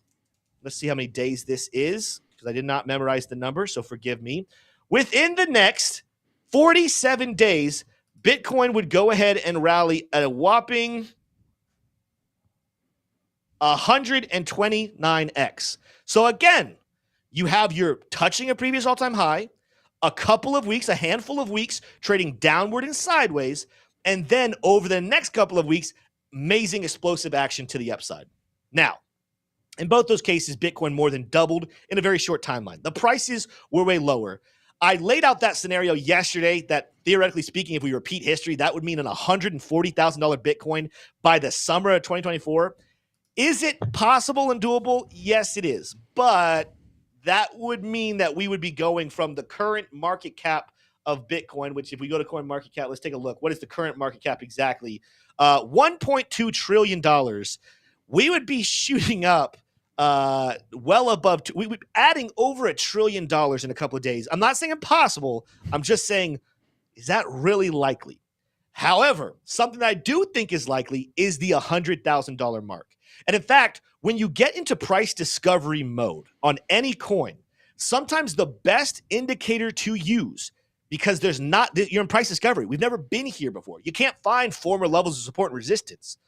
let's see how many days this is, because I did not memorize the number, so forgive me. Within the next 47 days, Bitcoin would go ahead and rally at a whopping 129x. So again, you have your touching a previous all-time high, a couple of weeks, a handful of weeks, trading downward and sideways, and then over the next couple of weeks, amazing explosive action to the upside. Now, in both those cases, Bitcoin more than doubled in a very short timeline. The prices were way lower. I laid out that scenario yesterday that, theoretically speaking, if we repeat history, that would mean an $140,000 Bitcoin by the summer of 2024. Is it possible and doable? Yes, it is. But that would mean that we would be going from the current market cap of Bitcoin, which if we go to CoinMarketCap, let's take a look. What is the current market cap exactly? $1.2 trillion. We would be shooting up well above, we would be adding over $1 trillion in a couple of days. I'm not saying impossible. I'm just saying, is that really likely? However, something that I do think is likely is the $100,000 mark. And in fact, when you get into price discovery mode on any coin, sometimes the best indicator to use, because you're in price discovery. We've never been here before. You can't find former levels of support and resistance.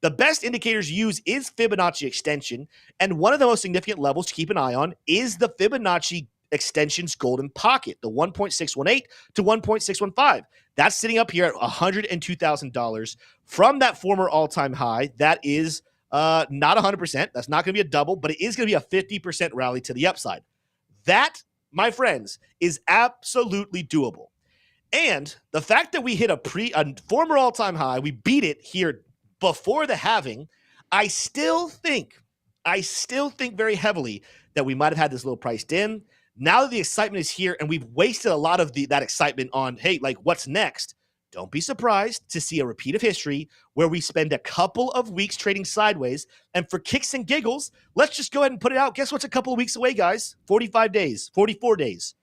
The best indicators to use is Fibonacci extension. And one of the most significant levels to keep an eye on is the Fibonacci extension's golden pocket, the 1.618 to 1.615. That's sitting up here at $102,000 from that former all-time high. That is Not 100%. That's not going to be a double, but it is going to be a 50% rally to the upside. That, my friends, is absolutely doable. And the fact that we hit a former all-time high, we beat it here before the halving, I still think very heavily that we might have had this little priced in. Now that the excitement is here and we've wasted a lot of that excitement on, hey, like what's next? Don't be surprised to see a repeat of history where we spend a couple of weeks trading sideways. And for kicks and giggles, let's just go ahead and put it out. Guess what's a couple of weeks away, guys? 45 days, 44 days,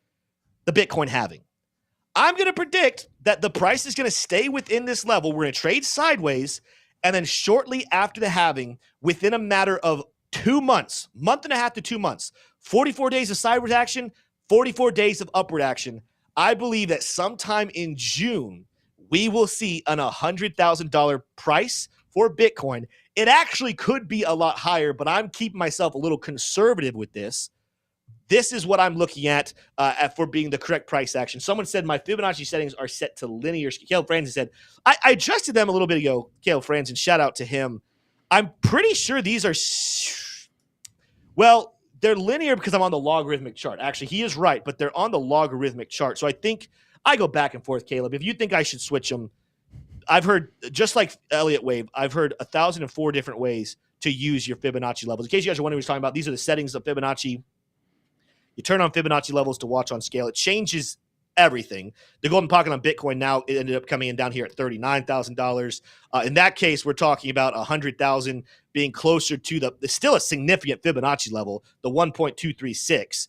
the Bitcoin halving. I'm going to predict that the price is going to stay within this level. We're going to trade sideways. And then shortly after the halving, within a matter of 2 months, month and a half to 2 months, 44 days of sideways action, 44 days of upward action. I believe that sometime in June, we will see an $100,000 price for Bitcoin. It actually could be a lot higher, but I'm keeping myself a little conservative with this. This is what I'm looking at for being the correct price action. Someone said my Fibonacci settings are set to linear. Caleb Franzen said, I adjusted them a little bit ago. Caleb Franzen, shout out to him. I'm pretty sure these are, well, they're linear because I'm on the logarithmic chart. Actually, he is right, but they're on the logarithmic chart. So I think I go back and forth, Caleb. If you think I should switch them, I've heard, just like Elliott Wave, I've heard 1,004 different ways to use your Fibonacci levels. In case you guys are wondering what he's talking about, these are the settings of Fibonacci. You turn on Fibonacci levels to watch on scale. It changes everything. The golden pocket on Bitcoin now, it ended up coming in down here at $39,000. In that case, we're talking about 100,000 being closer to the still a significant Fibonacci level, the 1.236.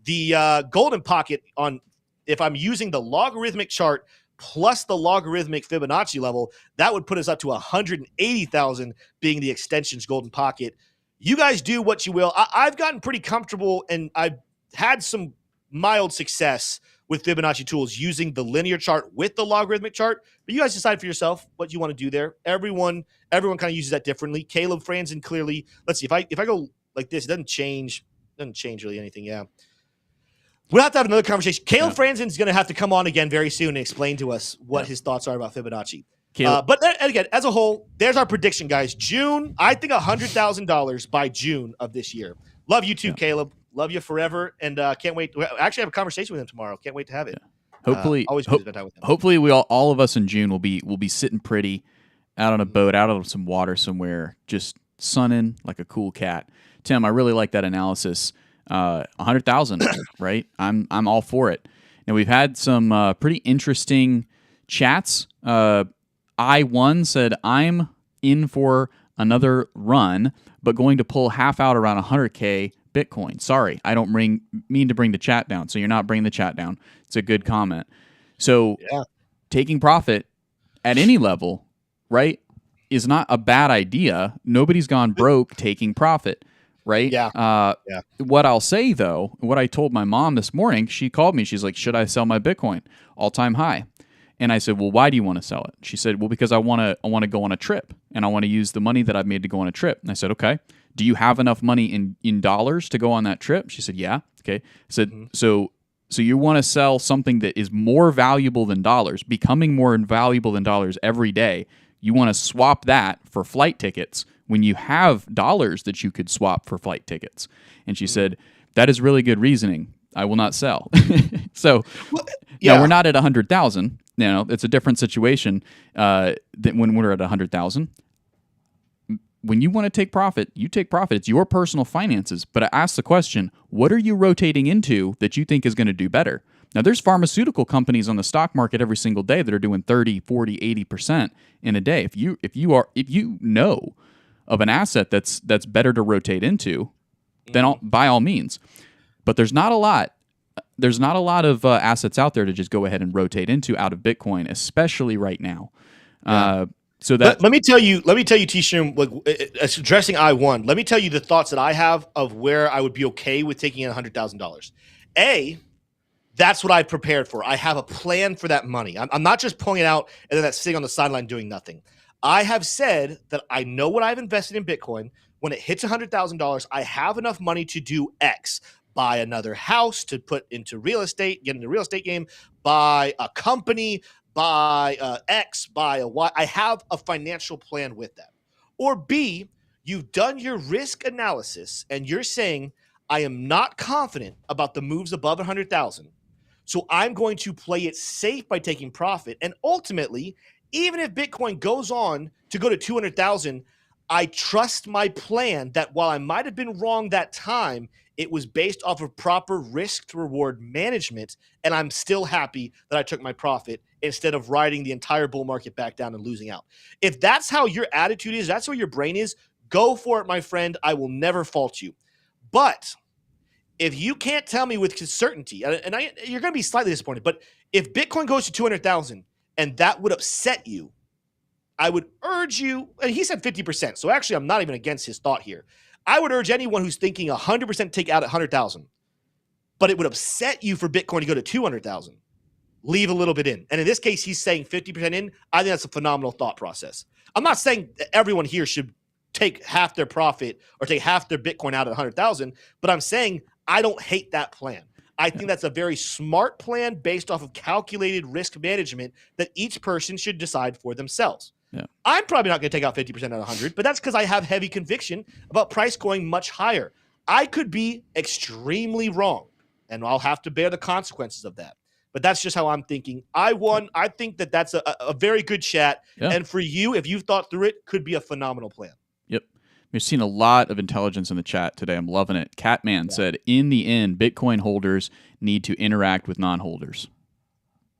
The golden pocket on, if I'm using the logarithmic chart plus the logarithmic Fibonacci level, that would put us up to 180,000 being the extension's golden pocket. You guys do what you will. I've gotten pretty comfortable and I've had some mild success with Fibonacci tools using the linear chart with the logarithmic chart, but you guys decide for yourself what you want to do there. Everyone kind of uses that differently. Caleb Franzen clearly, let's see, if I go like this, it doesn't change really anything. Yeah. We'll have to have another conversation. Caleb Franzen is going to have to come on again very soon and explain to us what his thoughts are about Fibonacci. But again, as a whole, there's our prediction, guys. June, I think $100,000 by June of this year. Love you too, Caleb. Love you forever, and can't wait. I actually have a conversation with him tomorrow. Can't wait to have it. Hopefully, always spend time with him. Hopefully, we all of us in June will be sitting pretty out on a boat, out on some water somewhere, just sunning like a cool cat. Tim, I really like that analysis. 100,000, right? I'm all for it. Now we've had some pretty interesting chats. I1 said I'm in for another run, but going to pull half out around 100K Bitcoin. Sorry, I don't mean to bring the chat down. So you're not bringing the chat down. It's a good comment. So taking profit at any level, right, is not a bad idea. Nobody's gone broke taking profit, right? Yeah. What I'll say though, what I told my mom this morning, she called me. She's like, "Should I sell my Bitcoin? All-time high." And I said, "Well, why do you want to sell it?" She said, "Well, because I want to go on a trip, and I want to use the money that I've made to go on a trip." And I said, "Okay. Do you have enough money in dollars to go on that trip?" She said, "Yeah." Okay. I said, So you want to sell something that is more valuable than dollars, becoming more valuable than dollars every day. You want to swap that for flight tickets when you have dollars that you could swap for flight tickets." And she said, "That is really good reasoning. I will not sell." So now we're not at 100,000. You know, it's a different situation than when we're at 100,000. When you want to take profit, you take profit. It's your personal finances. But I ask the question, what are you rotating into that you think is going to do better? Now, there's pharmaceutical companies on the stock market every single day that are doing 30, 40, 80% in a day. If you know of an asset that's better to rotate into, then by all means. But there's not a lot. There's not a lot of assets out there to just go ahead and rotate into out of Bitcoin, especially right now. So that let me tell you, T-Shroom, like addressing I1. Let me tell you the thoughts that I have of where I would be okay with taking in $100,000. That's what I prepared for. I have a plan for that money. I'm not just pulling it out and then that's sitting on the sideline doing nothing. I have said that I know what I've invested in Bitcoin. When it hits $100,000, I have enough money to do X. Buy another house, to put into real estate, get in the real estate game, buy a company, buy X, buy a Y. I have a financial plan with that. Or B, You've done your risk analysis and you're saying, I am not confident about the moves above 100,000. So I'm going to play it safe by taking profit. And ultimately, even if Bitcoin goes on to go to 200,000, I trust my plan that while I might have been wrong that time, it was based off of proper risk to reward management. And I'm still happy that I took my profit instead of riding the entire bull market back down and losing out. If that's how your attitude is, that's where your brain is, go for it, my friend. I will never fault you. But if you can't tell me with certainty, and you're going to be slightly disappointed, but if Bitcoin goes to 200,000 and that would upset you, I would urge you, and he said 50%. So actually, I'm not even against his thought here. I would urge anyone who's thinking 100% take out at 100,000, but it would upset you for Bitcoin to go to 200,000. Leave a little bit in. And in this case, he's saying 50% in. I think that's a phenomenal thought process. I'm not saying that everyone here should take half their profit or take half their Bitcoin out at 100,000, but I'm saying I don't hate that plan. I think that's a very smart plan based off of calculated risk management that each person should decide for themselves. Yeah. I'm probably not going to take out 50% at 100, but that's because I have heavy conviction about price going much higher. I could be extremely wrong, and I'll have to bear the consequences of that. But that's just how I'm thinking. I won. I think that that's a very good chat. Yeah. And for you, if you've thought through it, could be a phenomenal plan. Yep. We've seen a lot of intelligence in the chat today. I'm loving it. Catman said, in the end, Bitcoin holders need to interact with non-holders.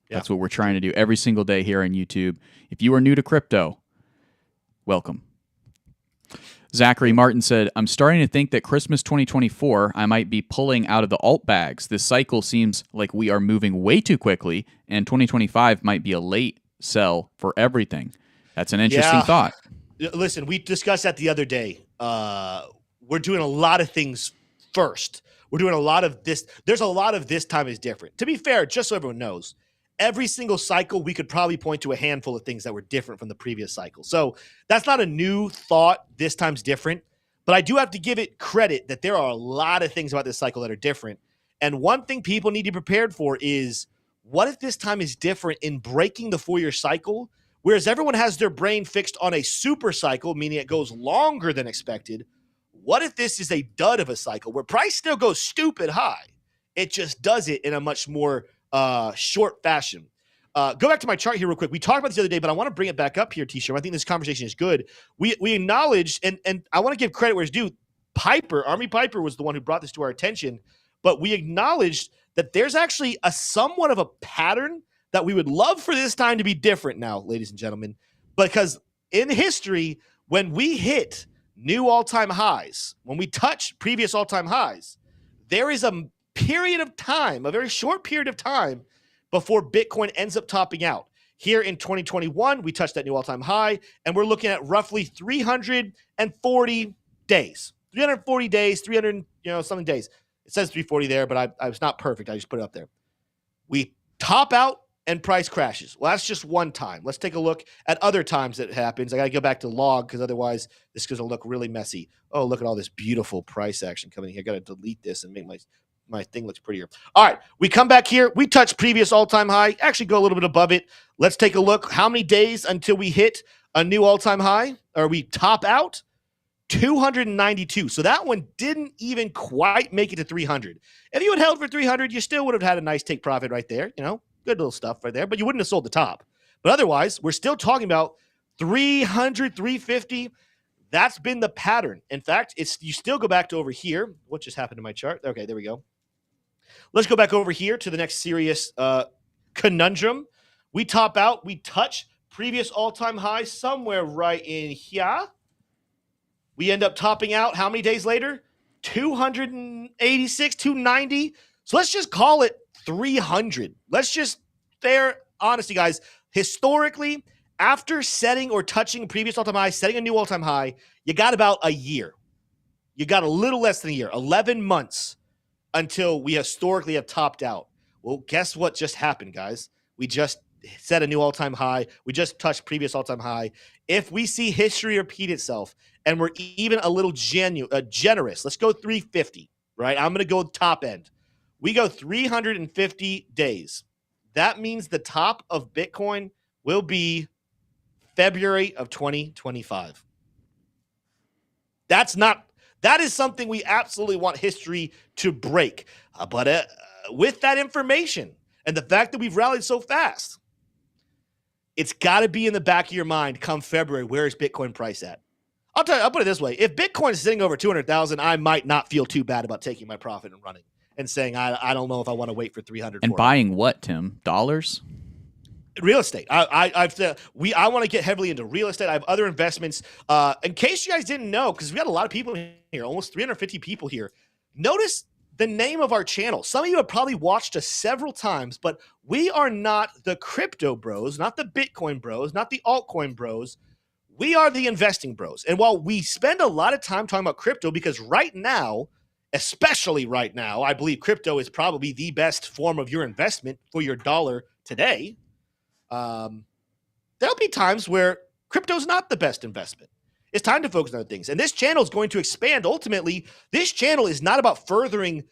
That's what we're trying to do every single day here on YouTube. If you are new to crypto, welcome. Zachary Martin said, I'm starting to think that Christmas 2024, I might be pulling out of the alt bags. This cycle seems like we are moving way too quickly, and 2025 might be a late sell for everything. That's an interesting thought. Listen, we discussed that the other day. We're doing a lot of things first. We're doing a lot of this. There's a lot of this time is different. To be fair, just so everyone knows, every single cycle, we could probably point to a handful of things that were different from the previous cycle. So that's not a new thought. This time's different. But I do have to give it credit that there are a lot of things about this cycle that are different. And one thing people need to be prepared for is, what if this time is different in breaking the 4-year cycle? Whereas everyone has their brain fixed on a super cycle, meaning it goes longer than expected. What if this is a dud of a cycle where price still goes stupid high? It just does it in a much more short fashion. Go back to my chart here real quick. We talked about this the other day, but I want to bring it back up here, T-Shirt. I think this conversation is good. We acknowledged, and I want to give credit where it's due. Army Piper was the one who brought this to our attention, but we acknowledged that there's actually a somewhat of a pattern that we would love for this time to be different now, ladies and gentlemen, because in history, when we hit new all-time highs, when we touch previous all-time highs, there is a period of time, a very short period of time before Bitcoin ends up topping out. Here in 2021, we touched that new all-time high, and we're looking at roughly 340 days. 340 days, 300 something days. It says 340 there, but I was not perfect. I just put it up there. We top out and price crashes. Well, that's just one time. Let's take a look at other times that happens. I got to go back to log because otherwise this is going to look really messy. Oh, look at all this beautiful price action coming here. I got to delete this and make my thing looks prettier. All right, we come back here. We touch previous all-time high. Actually go a little bit above it. Let's take a look. How many days until we hit a new all-time high? Or we top out? 292. So that one didn't even quite make it to 300. If you had held for 300, you still would have had a nice take profit right there. Good little stuff right there, but you wouldn't have sold the top. But otherwise, we're still talking about 300, 350. That's been the pattern. In fact, you still go back to over here. What just happened to my chart? Okay, there we go. Let's go back over here to the next serious conundrum. We top out. We touch previous all-time high somewhere right in here. We end up topping out how many days later? 286, 290. So let's just call it 300. Let's just, fair honesty, guys. Historically, after setting or touching previous all-time high, setting a new all-time high, you got about a year. You got a little less than a year, 11 months until we historically have topped out. Well, guess what just happened, guys? We just set a new all-time high. We just touched previous all-time high. If we see history repeat itself and we're even a little generous, let's go 350, right? I'm going to go top end. We go 350 days. That means the top of Bitcoin will be February of 2025. That is something we absolutely want history to break. But with that information and the fact that we've rallied so fast, it's got to be in the back of your mind come February, where is Bitcoin price at? I'll put it this way. If Bitcoin is sitting over 200,000, I might not feel too bad about taking my profit and running and saying, I don't know if I want to wait for 300. And buying what, Tim? Dollars? Real estate. I want to get heavily into real estate. I have other investments. In case you guys didn't know, because we got a lot of people here, almost 350 people here. Notice the name of our channel. Some of you have probably watched us several times, but we are not the crypto bros, not the Bitcoin bros, not the altcoin bros. We are the investing bros. And while we spend a lot of time talking about crypto, because right now, especially right now, I believe crypto is probably the best form of your investment for your dollar today. There'll be times where crypto is not the best investment. It's time to focus on other things. And this channel is going to expand. Ultimately, this channel is not about furthering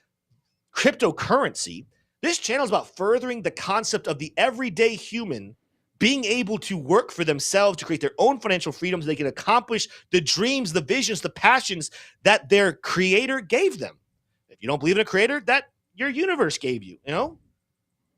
cryptocurrency. This channel is about furthering the concept of the everyday human being able to work for themselves, to create their own financial freedoms. They can accomplish the dreams, the visions, the passions that their creator gave them. If you don't believe in a creator, that your universe gave you,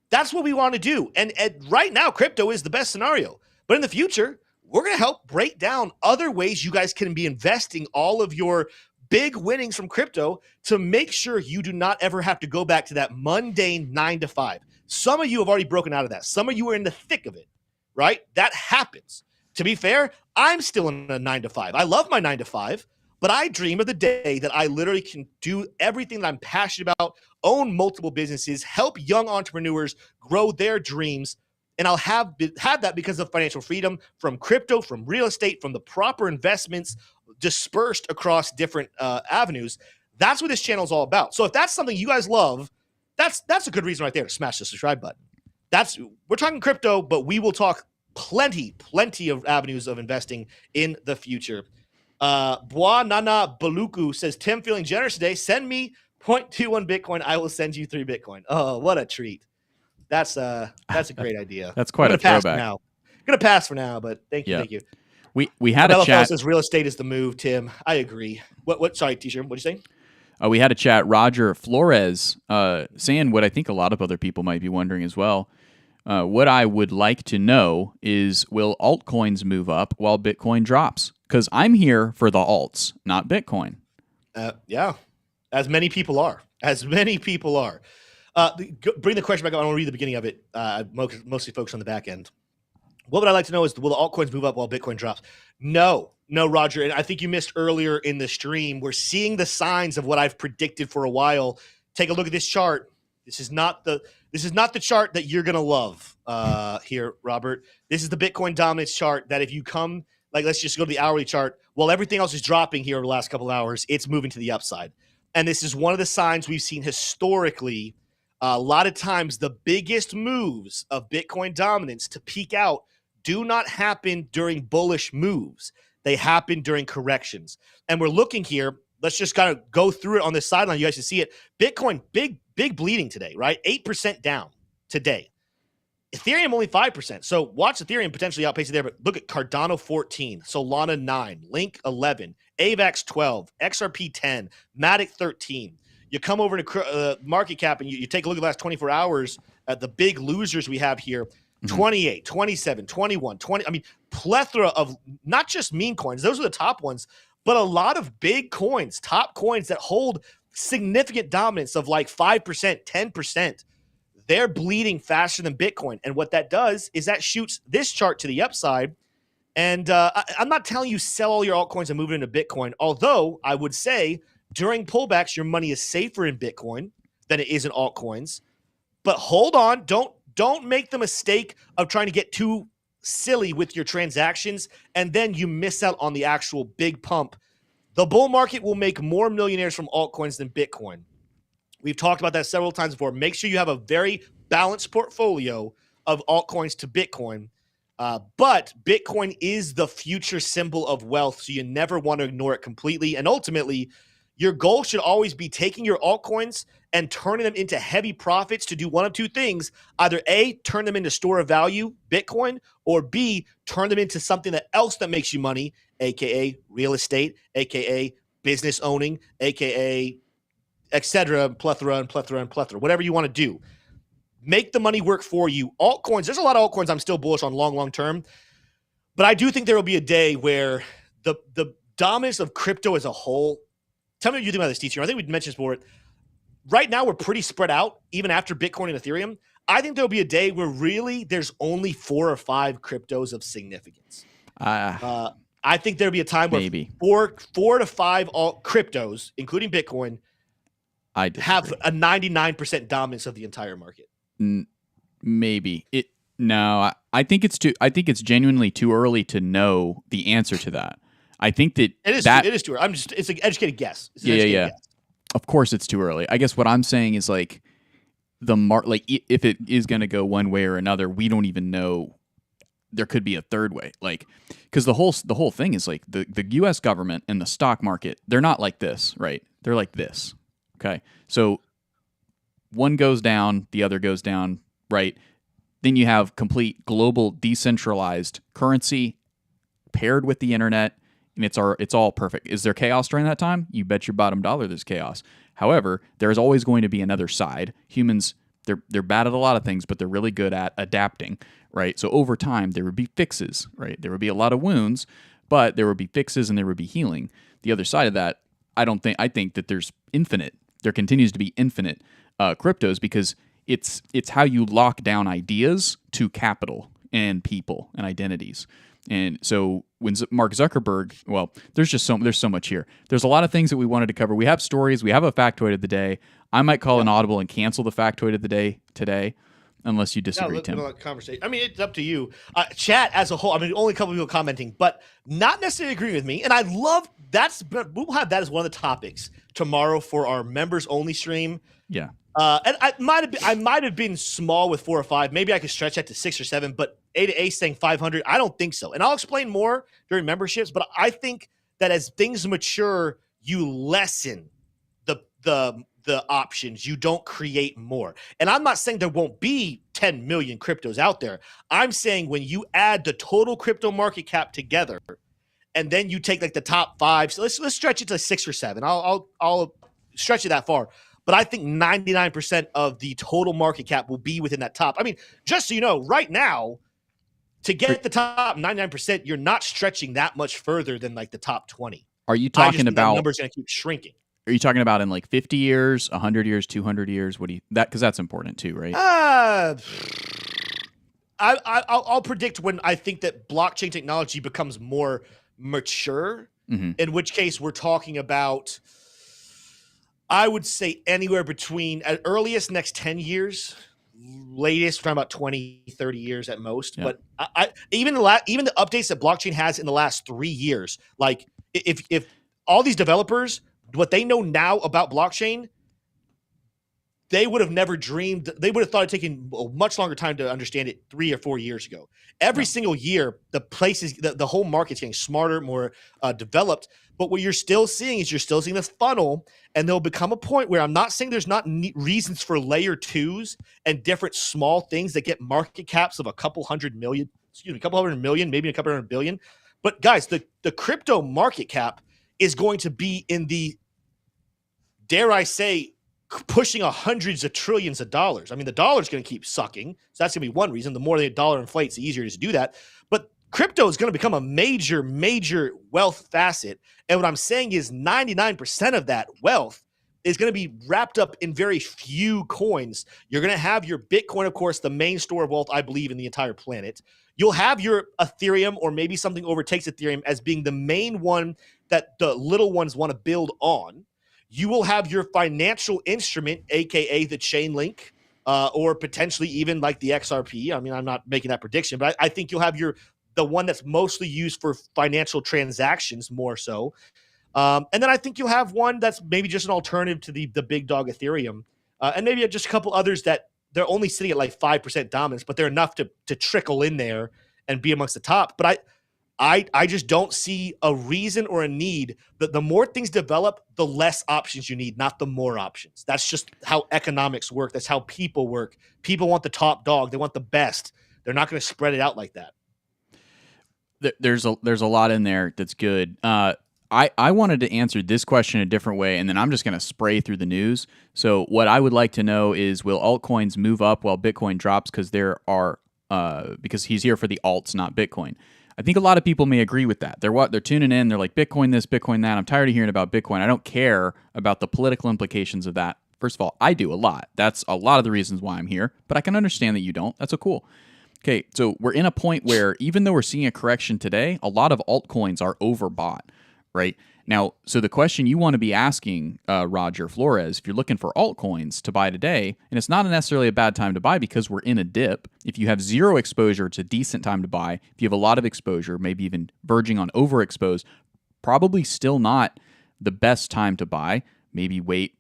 That's what we want to do. And right now, crypto is the best scenario. But in the future, we're going to help break down other ways you guys can be investing all of your big winnings from crypto to make sure you do not ever have to go back to that mundane 9 to 5. Some of you have already broken out of that. Some of you are in the thick of it, right? That happens. To be fair, I'm still in a 9 to 5. I love my 9 to 5, but I dream of the day that I literally can do everything that I'm passionate about, own multiple businesses, help young entrepreneurs grow their dreams. And I'll have that because of financial freedom from crypto, from real estate, from the proper investments dispersed across different avenues. That's what this channel is all about. So if that's something you guys love, that's a good reason right there to smash the subscribe button. We're talking crypto, but we will talk plenty of avenues of investing in the future. Bwa Nana Baluku says, Tim, feeling generous today. Send me 0.21 Bitcoin. I will send you 3 Bitcoin. Oh, what a treat. That's a great idea. That's quite a throwback. I'm going to pass for now, but thank you. Thank you. We had a chat. Says real estate is the move, Tim. I agree. What? Sorry, T-shirt. What'd you say? We had a chat. Roger Flores saying what I think a lot of other people might be wondering as well. What I would like to know is, will altcoins move up while Bitcoin drops? Because I'm here for the alts, not Bitcoin. Yeah, as many people are. Bring the question back up. I want to read the beginning of it. Mostly focused on the back end. What would I like to know is, will the altcoins move up while Bitcoin drops? No, Roger. And I think you missed earlier in the stream. We're seeing the signs of what I've predicted for a while. Take a look at this chart. This is not the chart that you're gonna love here, Robert. This is the Bitcoin dominance chart that if you come, let's just go to the hourly chart. While everything else is dropping here over the last couple of hours, it's moving to the upside. And this is one of the signs we've seen historically. A lot of times the biggest moves of Bitcoin dominance to peak out do not happen during bullish moves. They happen during corrections. And we're looking here. Let's just kind of go through it on this sideline. You guys can see it. Bitcoin, big bleeding today, right? 8% down today. Ethereum only 5%. So watch Ethereum potentially outpace it there. But look at Cardano 14, Solana 9, Link 11, AVAX 12, XRP 10, Matic 13. You come over to market cap and you take a look at the last 24 hours at the big losers we have here. 28, 27, 21, 20. I mean, plethora of not just meme coins. Those are the top ones, but a lot of big coins, top coins that hold significant dominance of 5%, 10%. They're bleeding faster than Bitcoin. And what that does is that shoots this chart to the upside. And I'm not telling you sell all your altcoins and move it into Bitcoin. Although I would say during pullbacks, your money is safer in Bitcoin than it is in altcoins. But hold on. Don't make the mistake of trying to get too silly with your transactions, and then you miss out on the actual big pump. The bull market will make more millionaires from altcoins than Bitcoin. We've talked about that several times before. Make sure you have a very balanced portfolio of altcoins to Bitcoin. But Bitcoin is the future symbol of wealth, so you never want to ignore it completely. And ultimately, your goal should always be taking your altcoins and turning them into heavy profits to do one of two things. Either A, turn them into store of value, Bitcoin, or B, turn them into something else that makes you money, aka real estate, aka business owning, aka etc. Plethora, whatever you want to do. Make the money work for you. Altcoins, there's a lot of altcoins I'm still bullish on long term, but I do think there will be a day where the dominance of crypto as a whole. Tell me what you think about this, teacher. I think we mentioned this before. Right now, we're pretty spread out, even after Bitcoin and Ethereum. I think there'll be a day where really there's only 4 or 5 cryptos of significance. I think there'll be a time where maybe 4 to 5 all cryptos, including Bitcoin, have a 99% dominance of the entire market. Maybe it. No, I think it's too. I think it's genuinely too early to know the answer to that. I think that it is too early. It's an educated guess. Guess. Of course, it's too early. I guess what I'm saying is like if it is going to go one way or another, we don't even know. There could be a third way, like because the whole thing is like the U.S. government and the stock market. They're not like this, right? They're like this. Okay, so one goes down, the other goes down, right? Then you have complete global decentralized currency paired with the internet, and it's all perfect. Is there chaos during that time? You bet your bottom dollar there's chaos. However, there's always going to be another side. Humans, they're bad at a lot of things, but they're really good at adapting, right? So over time, there would be fixes, right? There would be a lot of wounds, but there would be fixes and there would be healing. The other side of that, I think that there's infinite. There continues to be infinite cryptos because it's how you lock down ideas to capital and people and identities. And so when Mark Zuckerberg, well, there's so much here. There's a lot of things that we wanted to cover. We have stories. We have a factoid of the day. I might call an audible and cancel the factoid of the day today, unless you disagree, Tim. Conversation. I mean, it's up to you. Chat as a whole. I mean, only a couple people commenting, but not necessarily agreeing with me. And I love we'll have that as one of the topics tomorrow for our members only stream. Yeah. And I might have been small with 4 or 5. Maybe I could stretch that to 6 or 7. But A to A saying 500, I don't think so. And I'll explain more during memberships. But I think that as things mature, you lessen the options. You don't create more. And I'm not saying there won't be 10 million cryptos out there. I'm saying when you add the total crypto market cap together, and then you take like the top 5. So let's stretch it to 6 or 7. I'll stretch it that far. But I think 99% of the total market cap will be within that top. I mean, just so you know, right now, to get the top 99%, you're not stretching that much further than like the top 20. Are you talking about that number's going to keep shrinking? Are you talking about in like 50 years, 100 years, 200 years? What do you because that's important too, right? I'll predict when I think that blockchain technology becomes more mature. Mm-hmm. In which case, we're talking about, I would say anywhere between at earliest next 10 years, latest we're talking about 20, 30 years at most. Yeah. But I even the updates that blockchain has in the last 3 years, like if all these developers, what they know now about blockchain, they would have never dreamed. They would have thought it taken a much longer time to understand it 3 or 4 years ago. Every single year, the whole market's getting smarter, more developed. But what you're still seeing is this funnel, and there'll become a point where I'm not saying there's not reasons for layer 2s and different small things that get market caps of a couple hundred million, maybe a couple hundred billion. But guys, the crypto market cap is going to be in the, dare I say, pushing hundreds of trillions of dollars. I mean, the dollar's going to keep sucking. So that's going to be one reason. The more the dollar inflates, the easier it is to do that. But crypto is going to become a major, major wealth facet. And what I'm saying is 99% of that wealth is going to be wrapped up in very few coins. You're going to have your Bitcoin, of course, the main store of wealth, I believe, in the entire planet. You'll have your Ethereum, or maybe something overtakes Ethereum as being the main one that the little ones want to build on. You will have your financial instrument, aka the chain link, or potentially even like the XRP. I mean, I'm not making that prediction, but I think you'll have the one that's mostly used for financial transactions more so. And then I think you'll have one that's maybe just an alternative to the big dog Ethereum, and maybe just a couple others that they're only sitting at like 5% dominance, but they're enough to trickle in there and be amongst the top. But I just don't see a reason or a need that the more things develop, the less options you need, not the more options. That's just how economics work. That's how people work. People want the top dog. They want the best. They're not going to spread it out like that. There's a lot in there that's good. I wanted to answer this question a different way, and then I'm just going to spray through the news. So what I would like to know is, will altcoins move up while Bitcoin drops because he's here for the alts, not Bitcoin? I think a lot of people may agree with that. They're tuning in. They're like, Bitcoin this, Bitcoin that. I'm tired of hearing about Bitcoin. I don't care about the political implications of that. First of all, I do a lot. That's a lot of the reasons why I'm here, but I can understand that you don't. That's cool. Okay, so we're in a point where even though we're seeing a correction today, a lot of altcoins are overbought, right? Now, so the question you want to be asking, Roger Flores, if you're looking for altcoins to buy today, and it's not necessarily a bad time to buy because we're in a dip. If you have zero exposure, it's a decent time to buy. If you have a lot of exposure, maybe even verging on overexposed, probably still not the best time to buy. Maybe wait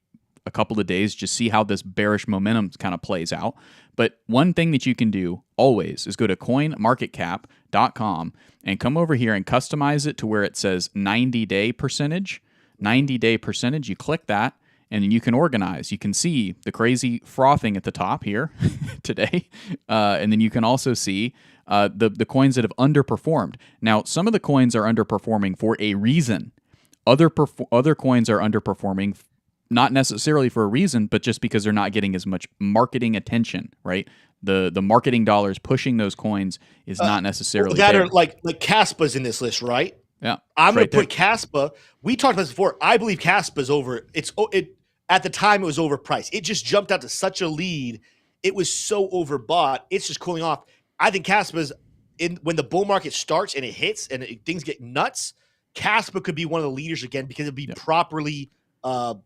a couple of days, just see how this bearish momentum kind of plays out. But one thing that you can do always is go to coinmarketcap.com and come over here and customize it to where it says 90-day percentage. 90-day percentage, you click that, and then you can organize. You can see the crazy frothing at the top here today. And then you can also see the coins that have underperformed. Now, some of the coins are underperforming for a reason. Other coins are underperforming not necessarily for a reason, but just because they're not getting as much marketing attention, right? The marketing dollars pushing those coins is not necessarily that there. are like Caspa's in this list, right? Yeah, I'm going to put Caspa. We talked about this before. I believe Caspa's over. At the time it was overpriced. It just jumped out to such a lead. It was so overbought. It's just cooling off. I think Caspa's when the bull market starts and it hits and things get nuts. Caspa could be one of the leaders again because it'll be properly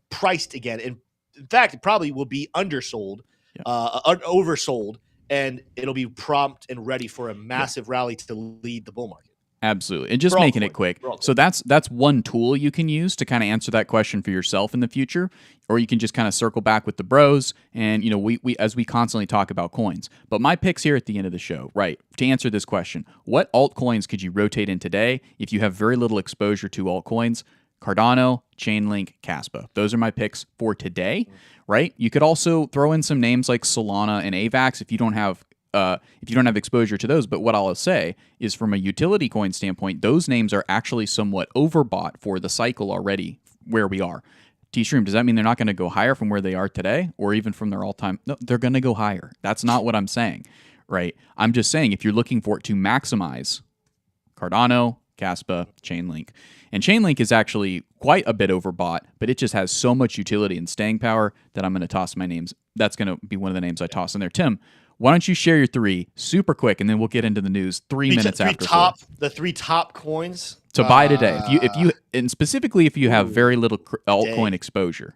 priced again. And in fact, it probably will be undersold, oversold, and it'll be prompt and ready for a massive rally to lead the bull market. Absolutely. And just making it quick. So that's one tool you can use to kind of answer that question for yourself in the future, or you can just kind of circle back with the bros and, we as we constantly talk about coins. But my picks here at the end of the show, right, to answer this question, what altcoins could you rotate in today if you have very little exposure to altcoins? Cardano, Chainlink, Caspa. Those are my picks for today, right? You could also throw in some names like Solana and AVAX if you don't have exposure to those. But what I'll say is, from a utility coin standpoint, those names are actually somewhat overbought for the cycle already where we are. T-Stream, does that mean they're not going to go higher from where they are today or even from their all-time? No, they're going to go higher. That's not what I'm saying, right? I'm just saying if you're looking for it to maximize Cardano, Caspa, Chainlink. And Chainlink is actually quite a bit overbought, but it just has so much utility and staying power that I'm going to toss my names. That's going to be one of the names I toss in there. Tim, why don't you share your three super quick, and then we'll get into the news 3 minutes after. The three top coins to buy today. If you and specifically if you have very little altcoin exposure.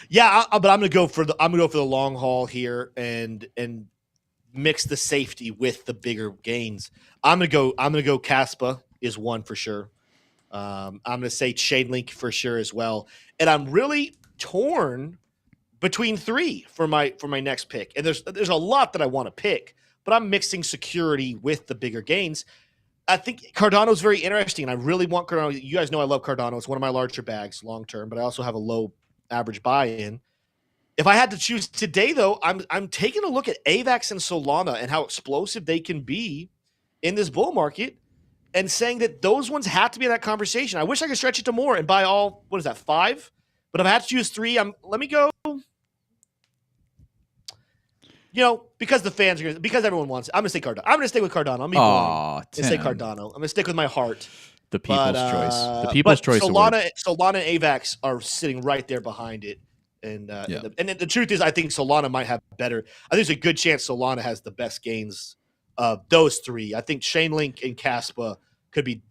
Yeah, but I'm gonna go for the long haul here and mix the safety with the bigger gains. I'm gonna go Caspa is one for sure. I'm gonna say Chainlink for sure as well, and I'm really torn between three for my next pick. And there's a lot that I want to pick, but I'm mixing security with the bigger gains. I think Cardano is very interesting, and I really want Cardano. You guys know I love Cardano. It's one of my larger bags long term, but I also have a low average buy-in. If I had to choose today, though, I'm taking a look at AVAX and Solana and how explosive they can be in this bull market, and saying that those ones have to be in that conversation. I wish I could stretch it to more and buy all, what is that, 5? But if I had to choose 3, let me go. Because the fans are because everyone wants it. I'm gonna say Cardano. I'm gonna stay with Cardano. I'm gonna say Cardano. I'm gonna stick with my heart. The people's choice. The people's choice. Solana and AVAX are sitting right there behind it. And the truth is, I think Solana might have better. I think there's a good chance Solana has the best gains of those three. I think Chainlink and Caspa could be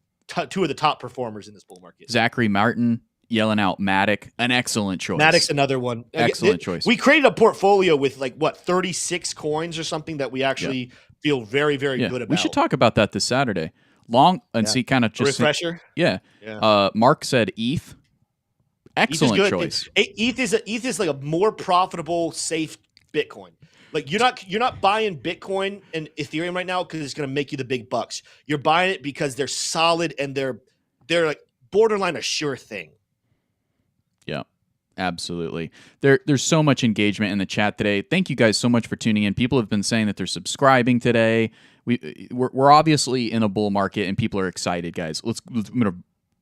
two of the top performers in this bull market. Zachary Martin yelling out Matic, an excellent choice. Matic's another one. Excellent choice. We created a portfolio with 36 coins or something that we actually feel very, very good about. We should talk about that this Saturday. See kind of just refresher. Mark said ETH. Excellent choice. ETH is like a more profitable, safe Bitcoin. Like you're not buying Bitcoin and Ethereum right now because it's going to make you the big bucks. You're buying it because they're solid and they're like borderline a sure thing. Yeah, absolutely. There's so much engagement in the chat today. Thank you guys so much for tuning in. People have been saying that they're subscribing today. We're obviously in a bull market and people are excited, guys. I'm gonna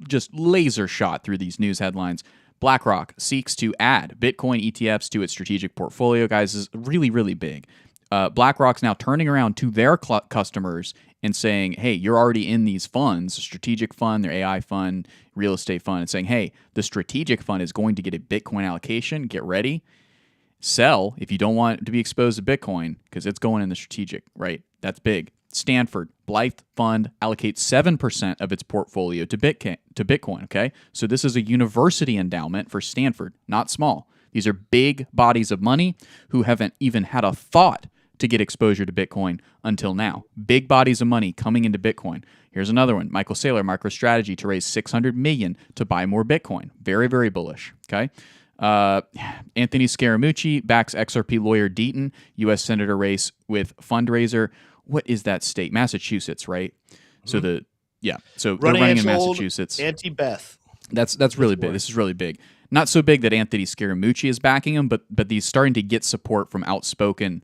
just laser shot through these news headlines. BlackRock seeks to add Bitcoin ETFs to its strategic portfolio. Guys, this is really, really big. BlackRock's now turning around to their customers and saying, hey, you're already in these funds, strategic fund, their AI fund, real estate fund, and saying, hey, the strategic fund is going to get a Bitcoin allocation. Get ready. Sell if you don't want to be exposed to Bitcoin because it's going in the strategic, right? That's big. Stanford Blythe Fund allocates 7% of its portfolio to Bitcoin, okay? So this is a university endowment for Stanford, not small. These are big bodies of money who haven't even had a thought to get exposure to Bitcoin until now. Big bodies of money coming into Bitcoin. Here's another one. Michael Saylor, MicroStrategy, to raise $600 million to buy more Bitcoin. Very, very bullish, okay? Anthony Scaramucci backs XRP lawyer Deaton, U.S. Senator race with fundraiser. What is that state? Massachusetts, right? Mm-hmm. So they're running in Massachusetts. Auntie Beth. That's really big. This is really big. Not so big that Anthony Scaramucci is backing him, but he's starting to get support from outspoken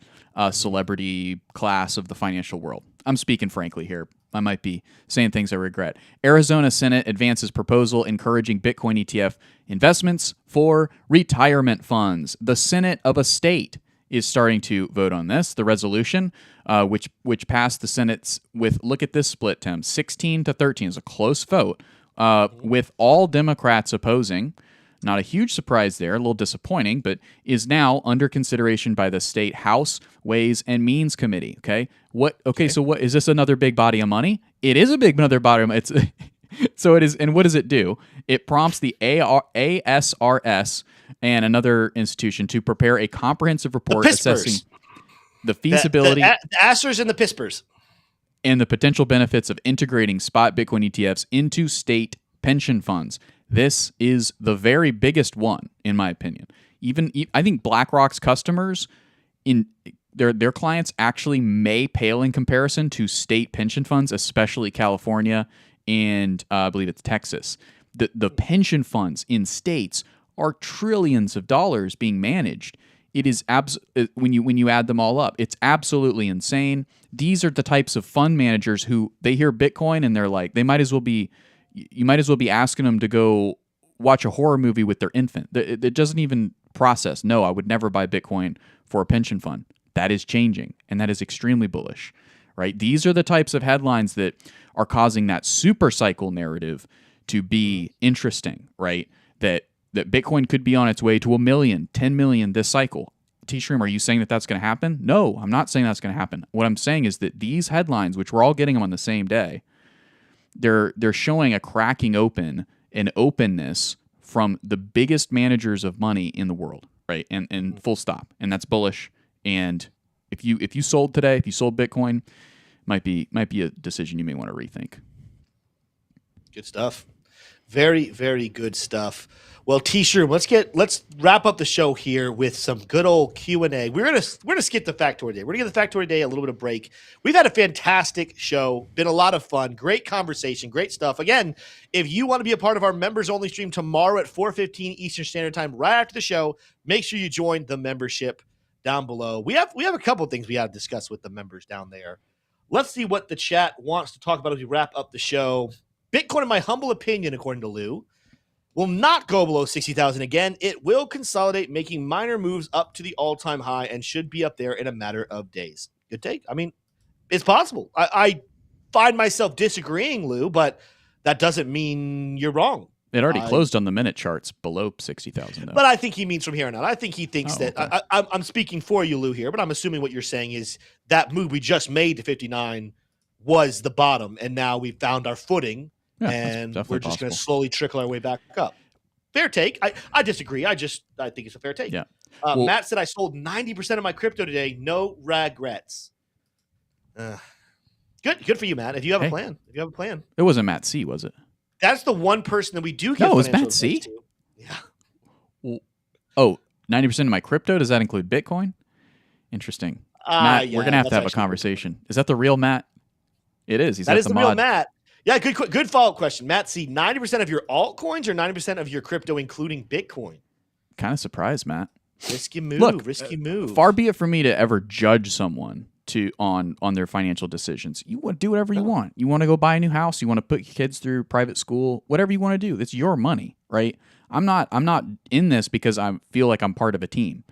celebrity class of the financial world. I'm speaking frankly here. I might be saying things I regret. Arizona Senate advances proposal encouraging Bitcoin ETF investments for retirement funds. The Senate of a state is starting to vote on this. The resolution, which passed the Senate's with, look at this split, Tim, 16-13 is a close vote, with all Democrats opposing. Not a huge surprise there, a little disappointing, but is now under consideration by the state House Ways and Means Committee. Okay, so what is this? Another big body of money? It is a big another body of money. So it is, and what does it do? It prompts the ASRS and another institution to prepare a comprehensive report assessing the feasibility, the Assers and the Pispers, and the potential benefits of integrating spot Bitcoin ETFs into state pension funds. This is the very biggest one, in my opinion. I think BlackRock's customers, in their clients, actually may pale in comparison to state pension funds, especially California and I believe it's Texas. The pension funds in states are trillions of dollars being managed. It is when you add them all up, it's absolutely insane. These are the types of fund managers who they hear Bitcoin and they're like, you might as well be asking them to go watch a horror movie with their infant. It doesn't even process. No, I would never buy Bitcoin for a pension fund. That is changing, and that is extremely bullish, right? These are the types of headlines that are causing that super cycle narrative to be interesting, right? That Bitcoin could be on its way to 1 million, 10 million this cycle. T-Shroom, are you saying that that's going to happen? No, I'm not saying that's going to happen. What I'm saying is that these headlines, which we're all getting them on the same day, they're showing a cracking open and openness from the biggest managers of money in the world, right? And full stop. And that's bullish. And if you sold today, if you sold Bitcoin, might be a decision you may want to rethink. Good stuff. Very, very good stuff. Well, T-Shroom, let's wrap up the show here with some good old Q&A. We're gonna skip the factoid day. We're gonna give the factoid day a little bit of break. We've had a fantastic show, been a lot of fun, great conversation, great stuff. Again, if you want to be a part of our members only stream tomorrow at 4:15 Eastern Standard Time, right after the show, make sure you join the membership down below. We have a couple of things we got to discuss with the members down there. Let's see what the chat wants to talk about as we wrap up the show. Bitcoin, in my humble opinion, according to Lou, will not go below 60,000 again. It will consolidate, making minor moves up to the all-time high and should be up there in a matter of days. Good take. I mean, it's possible. I find myself disagreeing, Lou, but that doesn't mean you're wrong. It already closed on the minute charts below 60,000, though. But I think he means from here on out. I think he thinks that okay. I'm speaking for you, Lou, here, but I'm assuming what you're saying is that move we just made to 59 was the bottom, and now we've found our footing. Yeah, and we're just going to slowly trickle our way back up. Fair take. I disagree. I think it's a fair take. Yeah. Matt said I sold 90% of my crypto today. No regrets. Good for you, Matt. If you have a plan. It wasn't Matt C, was it? That's the one person that we do give. No, it was Matt C. To. Yeah. Well, 90% of my crypto. Does that include Bitcoin? Interesting. Matt, we're gonna have to have a conversation. Is that the real Matt? It is. That is the real Matt. Yeah, good follow-up question. Matt C, 90% of your altcoins or 90% of your crypto, including Bitcoin? Kind of surprised, Matt. Risky move. Look, risky move. Far be it from me to ever judge someone on their financial decisions. You want to do whatever you want. You want to go buy a new house. You want to put your kids through private school. Whatever you want to do. It's your money, right? I'm not in this because I feel like I'm part of a team,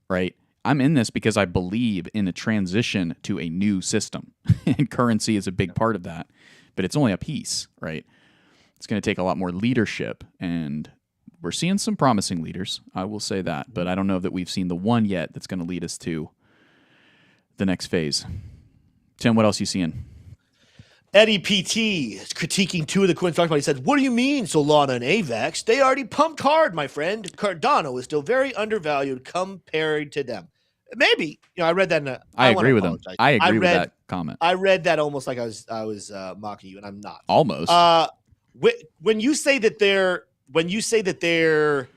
right? I'm in this because I believe in the transition to a new system, and currency is a big part of that. But it's only a piece, right? It's going to take a lot more leadership, and we're seeing some promising leaders. I will say that, but I don't know that we've seen the one yet that's going to lead us to the next phase. Tim, what else you seeing? Eddie PT is critiquing two of the coins talked about. He said, "What do you mean Solana and AVAX? They already pumped hard, my friend. Cardano is still very undervalued compared to them." Maybe, I read that. I agree with him. I agree with that comment. I read that almost like I was mocking you, and I'm not. Almost. When you say that they're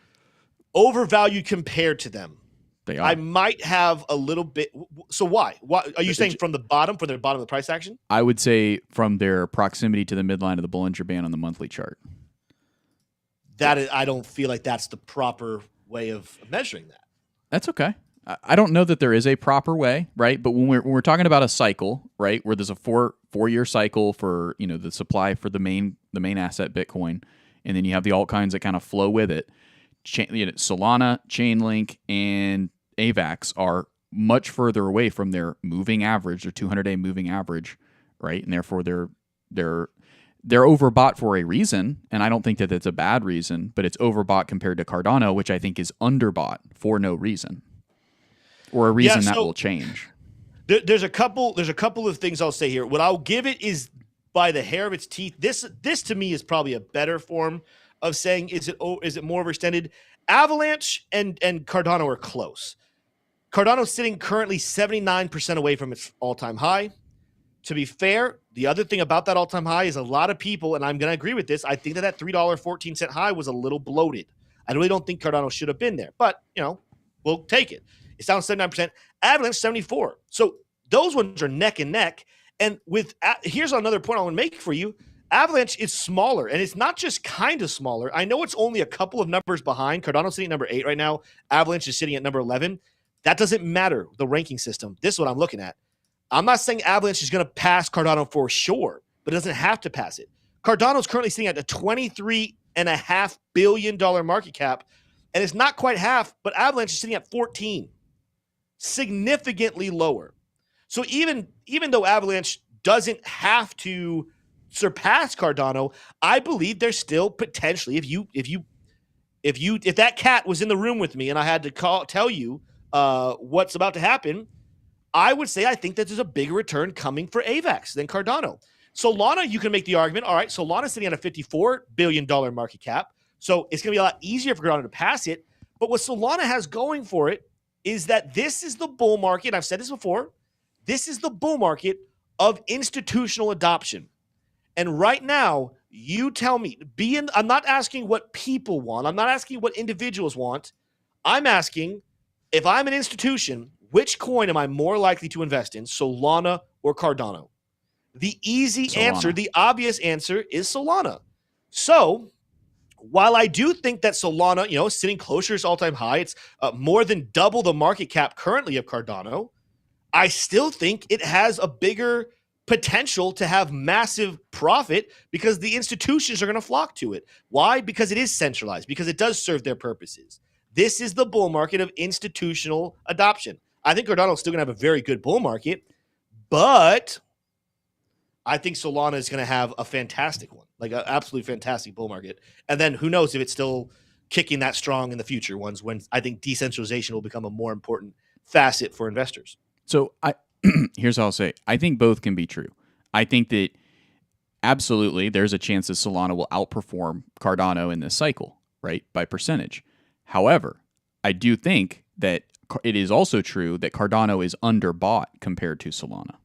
overvalued compared to them, they are. I might have a little bit. So why? Why are you saying from the bottom of the price action? I would say from their proximity to the midline of the Bollinger Band on the monthly chart. That is, I don't feel like that's the proper way of measuring that. That's okay. I don't know that there is a proper way, right? But when we're talking about a cycle, right, where there's a four-year cycle for the supply for the main asset Bitcoin, and then you have the altcoins that kind of flow with it. Solana, Chainlink, and AVAX are much further away from their moving average, their 200-day moving average, right? And therefore they're overbought for a reason, and I don't think that it's a bad reason, but it's overbought compared to Cardano, which I think is underbought for no reason. Or a reason that will change. There's a couple of things I'll say here. What I'll give it is by the hair of its teeth. This to me is probably a better form of saying is it more overextended. Avalanche and Cardano are close. Cardano's sitting currently 79% away from its all-time high. To be fair, the other thing about that all-time high is a lot of people, and I'm going to agree with this, I think that $3.14 high was a little bloated. I really don't think Cardano should have been there, but we'll take it. It's down 79%. Avalanche 74%. So those ones are neck and neck. And here's another point I want to make for you. Avalanche is smaller, and it's not just kind of smaller. I know it's only a couple of numbers behind. Cardano's sitting at number 8 right now. Avalanche is sitting at number 11. That doesn't matter, the ranking system. This is what I'm looking at. I'm not saying Avalanche is going to pass Cardano for sure, but it doesn't have to pass it. Cardano's currently sitting at a $23.5 billion market cap, and it's not quite half, but Avalanche is sitting at 14. Significantly lower. So even though Avalanche doesn't have to surpass Cardano, I believe there's still potentially, if that cat was in the room with me and I had to tell you what's about to happen, I would say I think that there's a bigger return coming for AVAX than Cardano. Solana, you can make the argument, all right, Solana's sitting at a $54 billion market cap, so it's going to be a lot easier for Cardano to pass it. But what Solana has going for it is that this is the bull market. I've said this before. This is the bull market of institutional adoption. And right now, you tell me, I'm not asking what people want. I'm not asking what individuals want. I'm asking, if I'm an institution, which coin am I more likely to invest in, Solana or Cardano? The easy answer, the obvious answer is Solana. So while I do think that Solana, is sitting closer to its all-time high, it's more than double the market cap currently of Cardano, I still think it has a bigger potential to have massive profit because the institutions are going to flock to it. Why? Because it is centralized, because it does serve their purposes. This is the bull market of institutional adoption. I think Cardano is still going to have a very good bull market, but I think Solana is going to have a fantastic one, like an absolutely fantastic bull market. And then who knows if it's still kicking that strong in the future ones when I think decentralization will become a more important facet for investors. So here's how I'll say. I think both can be true. I think that absolutely there's a chance that Solana will outperform Cardano in this cycle, right, by percentage. However, I do think that it is also true that Cardano is underbought compared to Solana.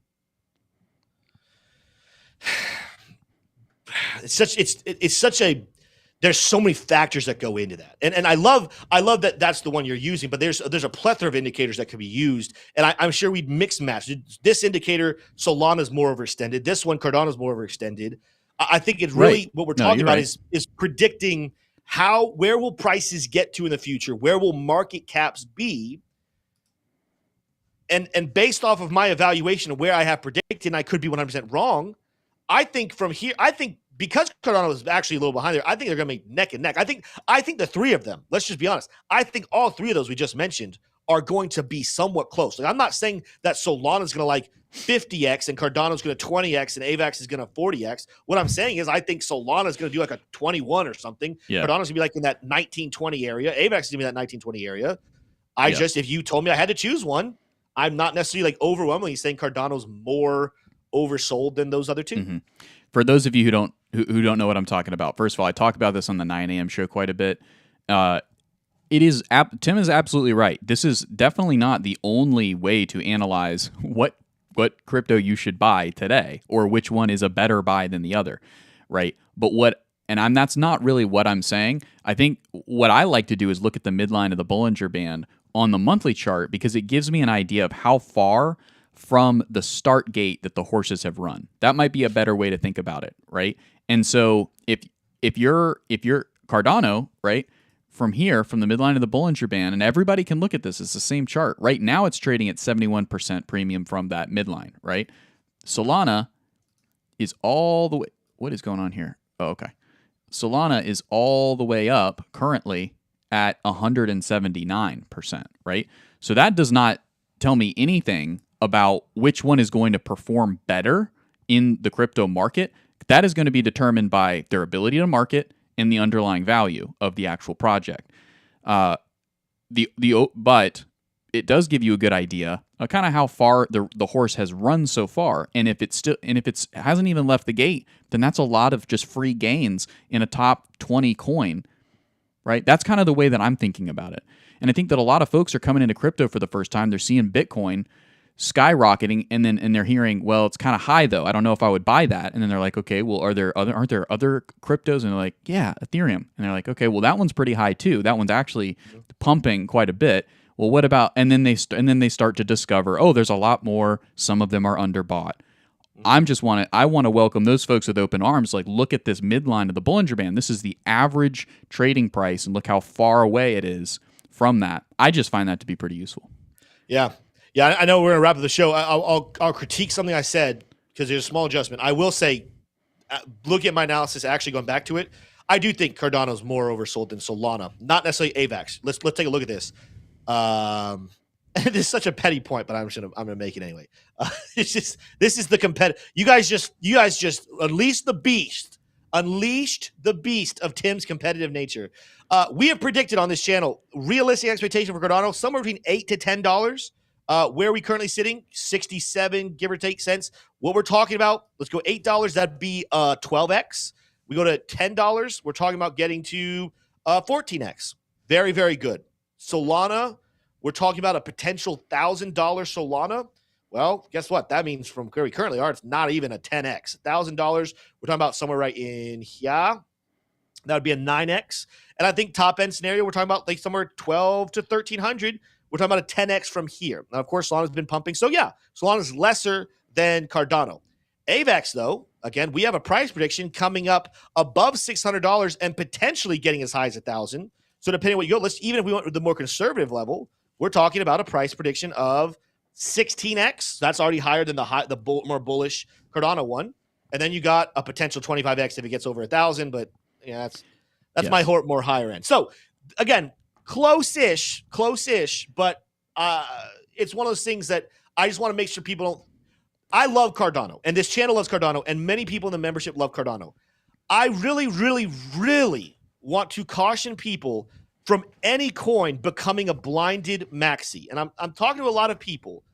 There's so many factors that go into that. And I love that that's the one you're using, but there's a plethora of indicators that could be used. And I'm sure we'd mix match. This indicator, Solana's more overextended. This one, Cardano's more overextended. I think it's really what we're talking about is predicting where will prices get to in the future? Where will market caps be? and based off of my evaluation of where I have predicted, and I could be 100% wrong, I think from here, because Cardano is actually a little behind there, I think they're going to make neck and neck. I think the three of them, let's just be honest, I think all three of those we just mentioned are going to be somewhat close. Like, I'm not saying that Solana is going to like 50x and Cardano is going to 20x and AVAX is going to 40x. What I'm saying is I think Solana is going to do like a 21 or something. Yeah. Cardano's going to be like in that 1920 area. AVAX is going to be in that 1920 area. If you told me I had to choose one, I'm not necessarily like overwhelmingly saying Cardano's more oversold than those other two. Mm-hmm. For those of you who don't know what I'm talking about, first of all, I talk about this on the 9 a.m. show quite a bit. Tim is absolutely right. This is definitely not the only way to analyze what crypto you should buy today, or which one is a better buy than the other, right? But that's not really what I'm saying. I think what I like to do is look at the midline of the Bollinger Band on the monthly chart, because it gives me an idea of how far from the start gate that the horses have run. That might be a better way to think about it, right? And so if you're Cardano, right, from here, from the midline of the Bollinger Band, and everybody can look at this, it's the same chart. Right now it's trading at 71% premium from that midline, right? Solana is all the way, what is going on here? Oh, okay. Solana is all the way up currently at 179%, right? So that does not tell me anything about which one is going to perform better in the crypto market. That is going to be determined by their ability to market and the underlying value of the actual project. But it does give you a good idea of kind of how far the horse has run so far. And if it hasn't even left the gate, then that's a lot of just free gains in a top 20 coin, right? That's kind of the way that I'm thinking about it. And I think that a lot of folks are coming into crypto for the first time. They're seeing Bitcoin skyrocketing, and they're hearing, well, it's kind of high though. I don't know if I would buy that. And then they're like, okay, well, aren't there other cryptos? And they're like, yeah, Ethereum. And they're like, okay, well, that one's pretty high too. That one's actually pumping quite a bit. Well, what about? And then they start to discover, oh, there's a lot more. Some of them are underbought. I want to welcome those folks with open arms. Like, look at this midline of the Bollinger Band. This is the average trading price, and look how far away it is from that. I just find that to be pretty useful. Yeah. Yeah, I know we're going to wrap up the show. I'll critique something I said because there's a small adjustment. I will say, looking at my analysis, actually going back to it, I do think Cardano's more oversold than Solana, not necessarily AVAX. Let's take a look at this. This is such a petty point, but I'm gonna make it anyway. This is the competitive. You guys just unleashed the beast of Tim's competitive nature. We have predicted on this channel realistic expectation for Cardano somewhere between $8 to $10. Where are we currently sitting? 67, give or take cents. What we're talking about, let's go $8. That'd be 12x. We go to $10. We're talking about getting to 14x. Very, very good. Solana, we're talking about a potential $1,000 Solana. Well, guess what? That means from where we currently are, it's not even a 10x. $1,000, we're talking about somewhere right in here. That would be a 9x. And I think top end scenario, we're talking about like somewhere 12 to 1,300. We're talking about a 10x from here. Now, of course, Solana's been pumping. So, yeah, Solana's lesser than Cardano. AVAX, though, again, we have a price prediction coming up above $600 and potentially getting as high as 1,000. So, depending on what you go, even if we went with the more conservative level, we're talking about a price prediction of 16x. That's already higher than more bullish Cardano one. And then you got a potential 25x if it gets over 1,000. But yeah, that's my more higher end. So, again, close-ish, but it's one of those things that I just want to make sure people don't. I love Cardano, and this channel loves Cardano, and many people in the membership love Cardano. I really, really, really want to caution people from any coin becoming a blinded maxi. And I'm talking to a lot of people.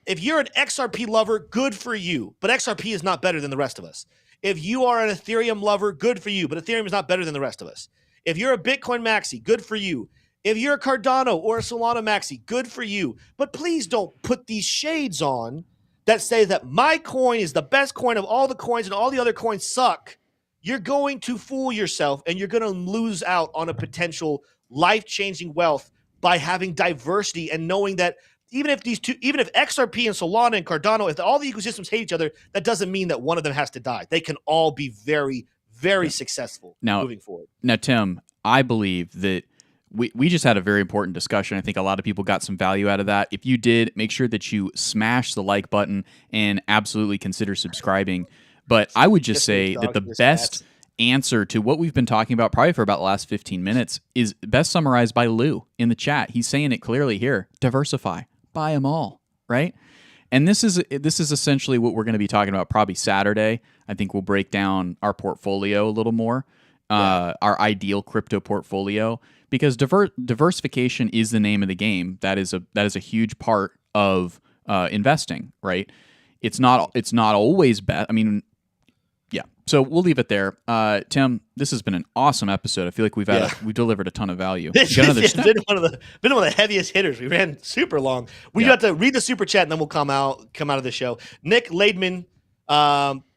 If you're an XRP lover, good for you, but XRP is not better than the rest of us. If you are an Ethereum lover, good for you, but Ethereum is not better than the rest of us. If you're a Bitcoin maxi, good for you. If you're a Cardano or a Solana maxi, good for you. But please don't put these shades on that say that my coin is the best coin of all the coins and all the other coins suck. You're going to fool yourself, and you're going to lose out on a potential life-changing wealth by having diversity and knowing that even if XRP and Solana and Cardano, if all the ecosystems hate each other, that doesn't mean that one of them has to die. They can all be very, very successful moving forward. Now, Tim, I believe that we just had a very important discussion. I think a lot of people got some value out of that. If you did, make sure that you smash the like button and absolutely consider subscribing. But I would just say that the best answer to what we've been talking about probably for about the last 15 minutes is best summarized by Lou in the chat. He's saying it clearly here. Diversify. Buy them all, right? And this is essentially what we're going to be talking about probably Saturday. I think we'll break down our portfolio a little more, our ideal crypto portfolio, because diversification is the name of the game. That is a huge part of investing, right? It's not always bad. I mean, yeah. So we'll leave it there. Tim, this has been an awesome episode. I feel like we've delivered a ton of value. This has been one of the heaviest hitters. We ran super long. We got to read the super chat and then we'll come out of the show. Nick Laidman,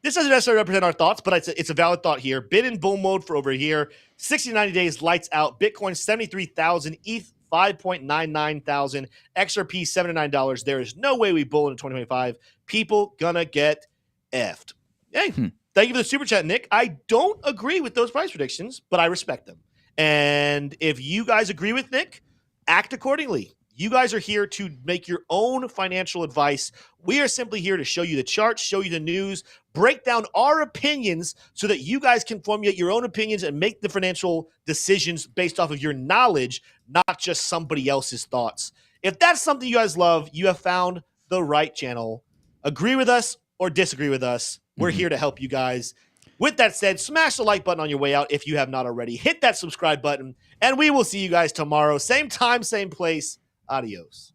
this doesn't necessarily represent our thoughts, but it's a valid thought here. Been in bull mode for over a year. 60 to 90 days, lights out. Bitcoin 73,000, ETH 5.99 thousand, XRP $7 to $9. There is no way we bull in 2025. People gonna get effed. Hey. Thank you for the super chat, Nick. I don't agree with those price predictions, but I respect them. And if you guys agree with Nick, act accordingly. You guys are here to make your own financial advice. We are simply here to show you the charts, show you the news, break down our opinions so that you guys can formulate your own opinions and make the financial decisions based off of your knowledge, not just somebody else's thoughts. If that's something you guys love, you have found the right channel. Agree with us or disagree with us. We're here to help you guys. With that said, smash the like button on your way out if you have not already. Hit that subscribe button, and we will see you guys tomorrow. Same time, same place. Adios.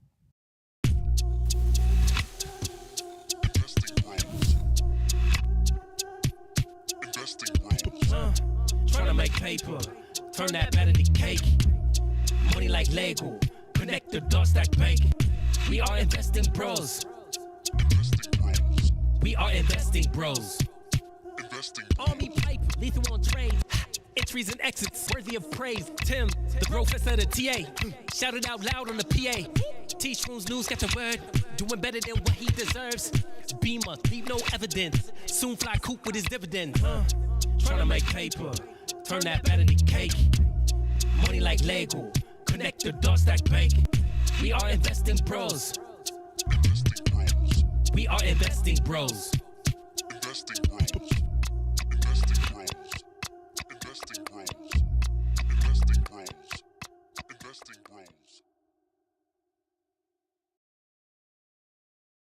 Trying to make paper, turn that better to cake. Money like Lego, connect the dots that bank. We are investing bros. We are investing bros. Army pipe, lethal on trade. Entries and exits, worthy of praise. Tim, the professor of the TA. Shout it out loud on the PA. T-Shrooms news, catch a word. Doing better than what he deserves. Beamer, leave no evidence. Soon fly coop with his dividend. Trying to make paper, turn that better to cake. Money like Lego, connect the dots that bank. We are investing bros. We are investing bros.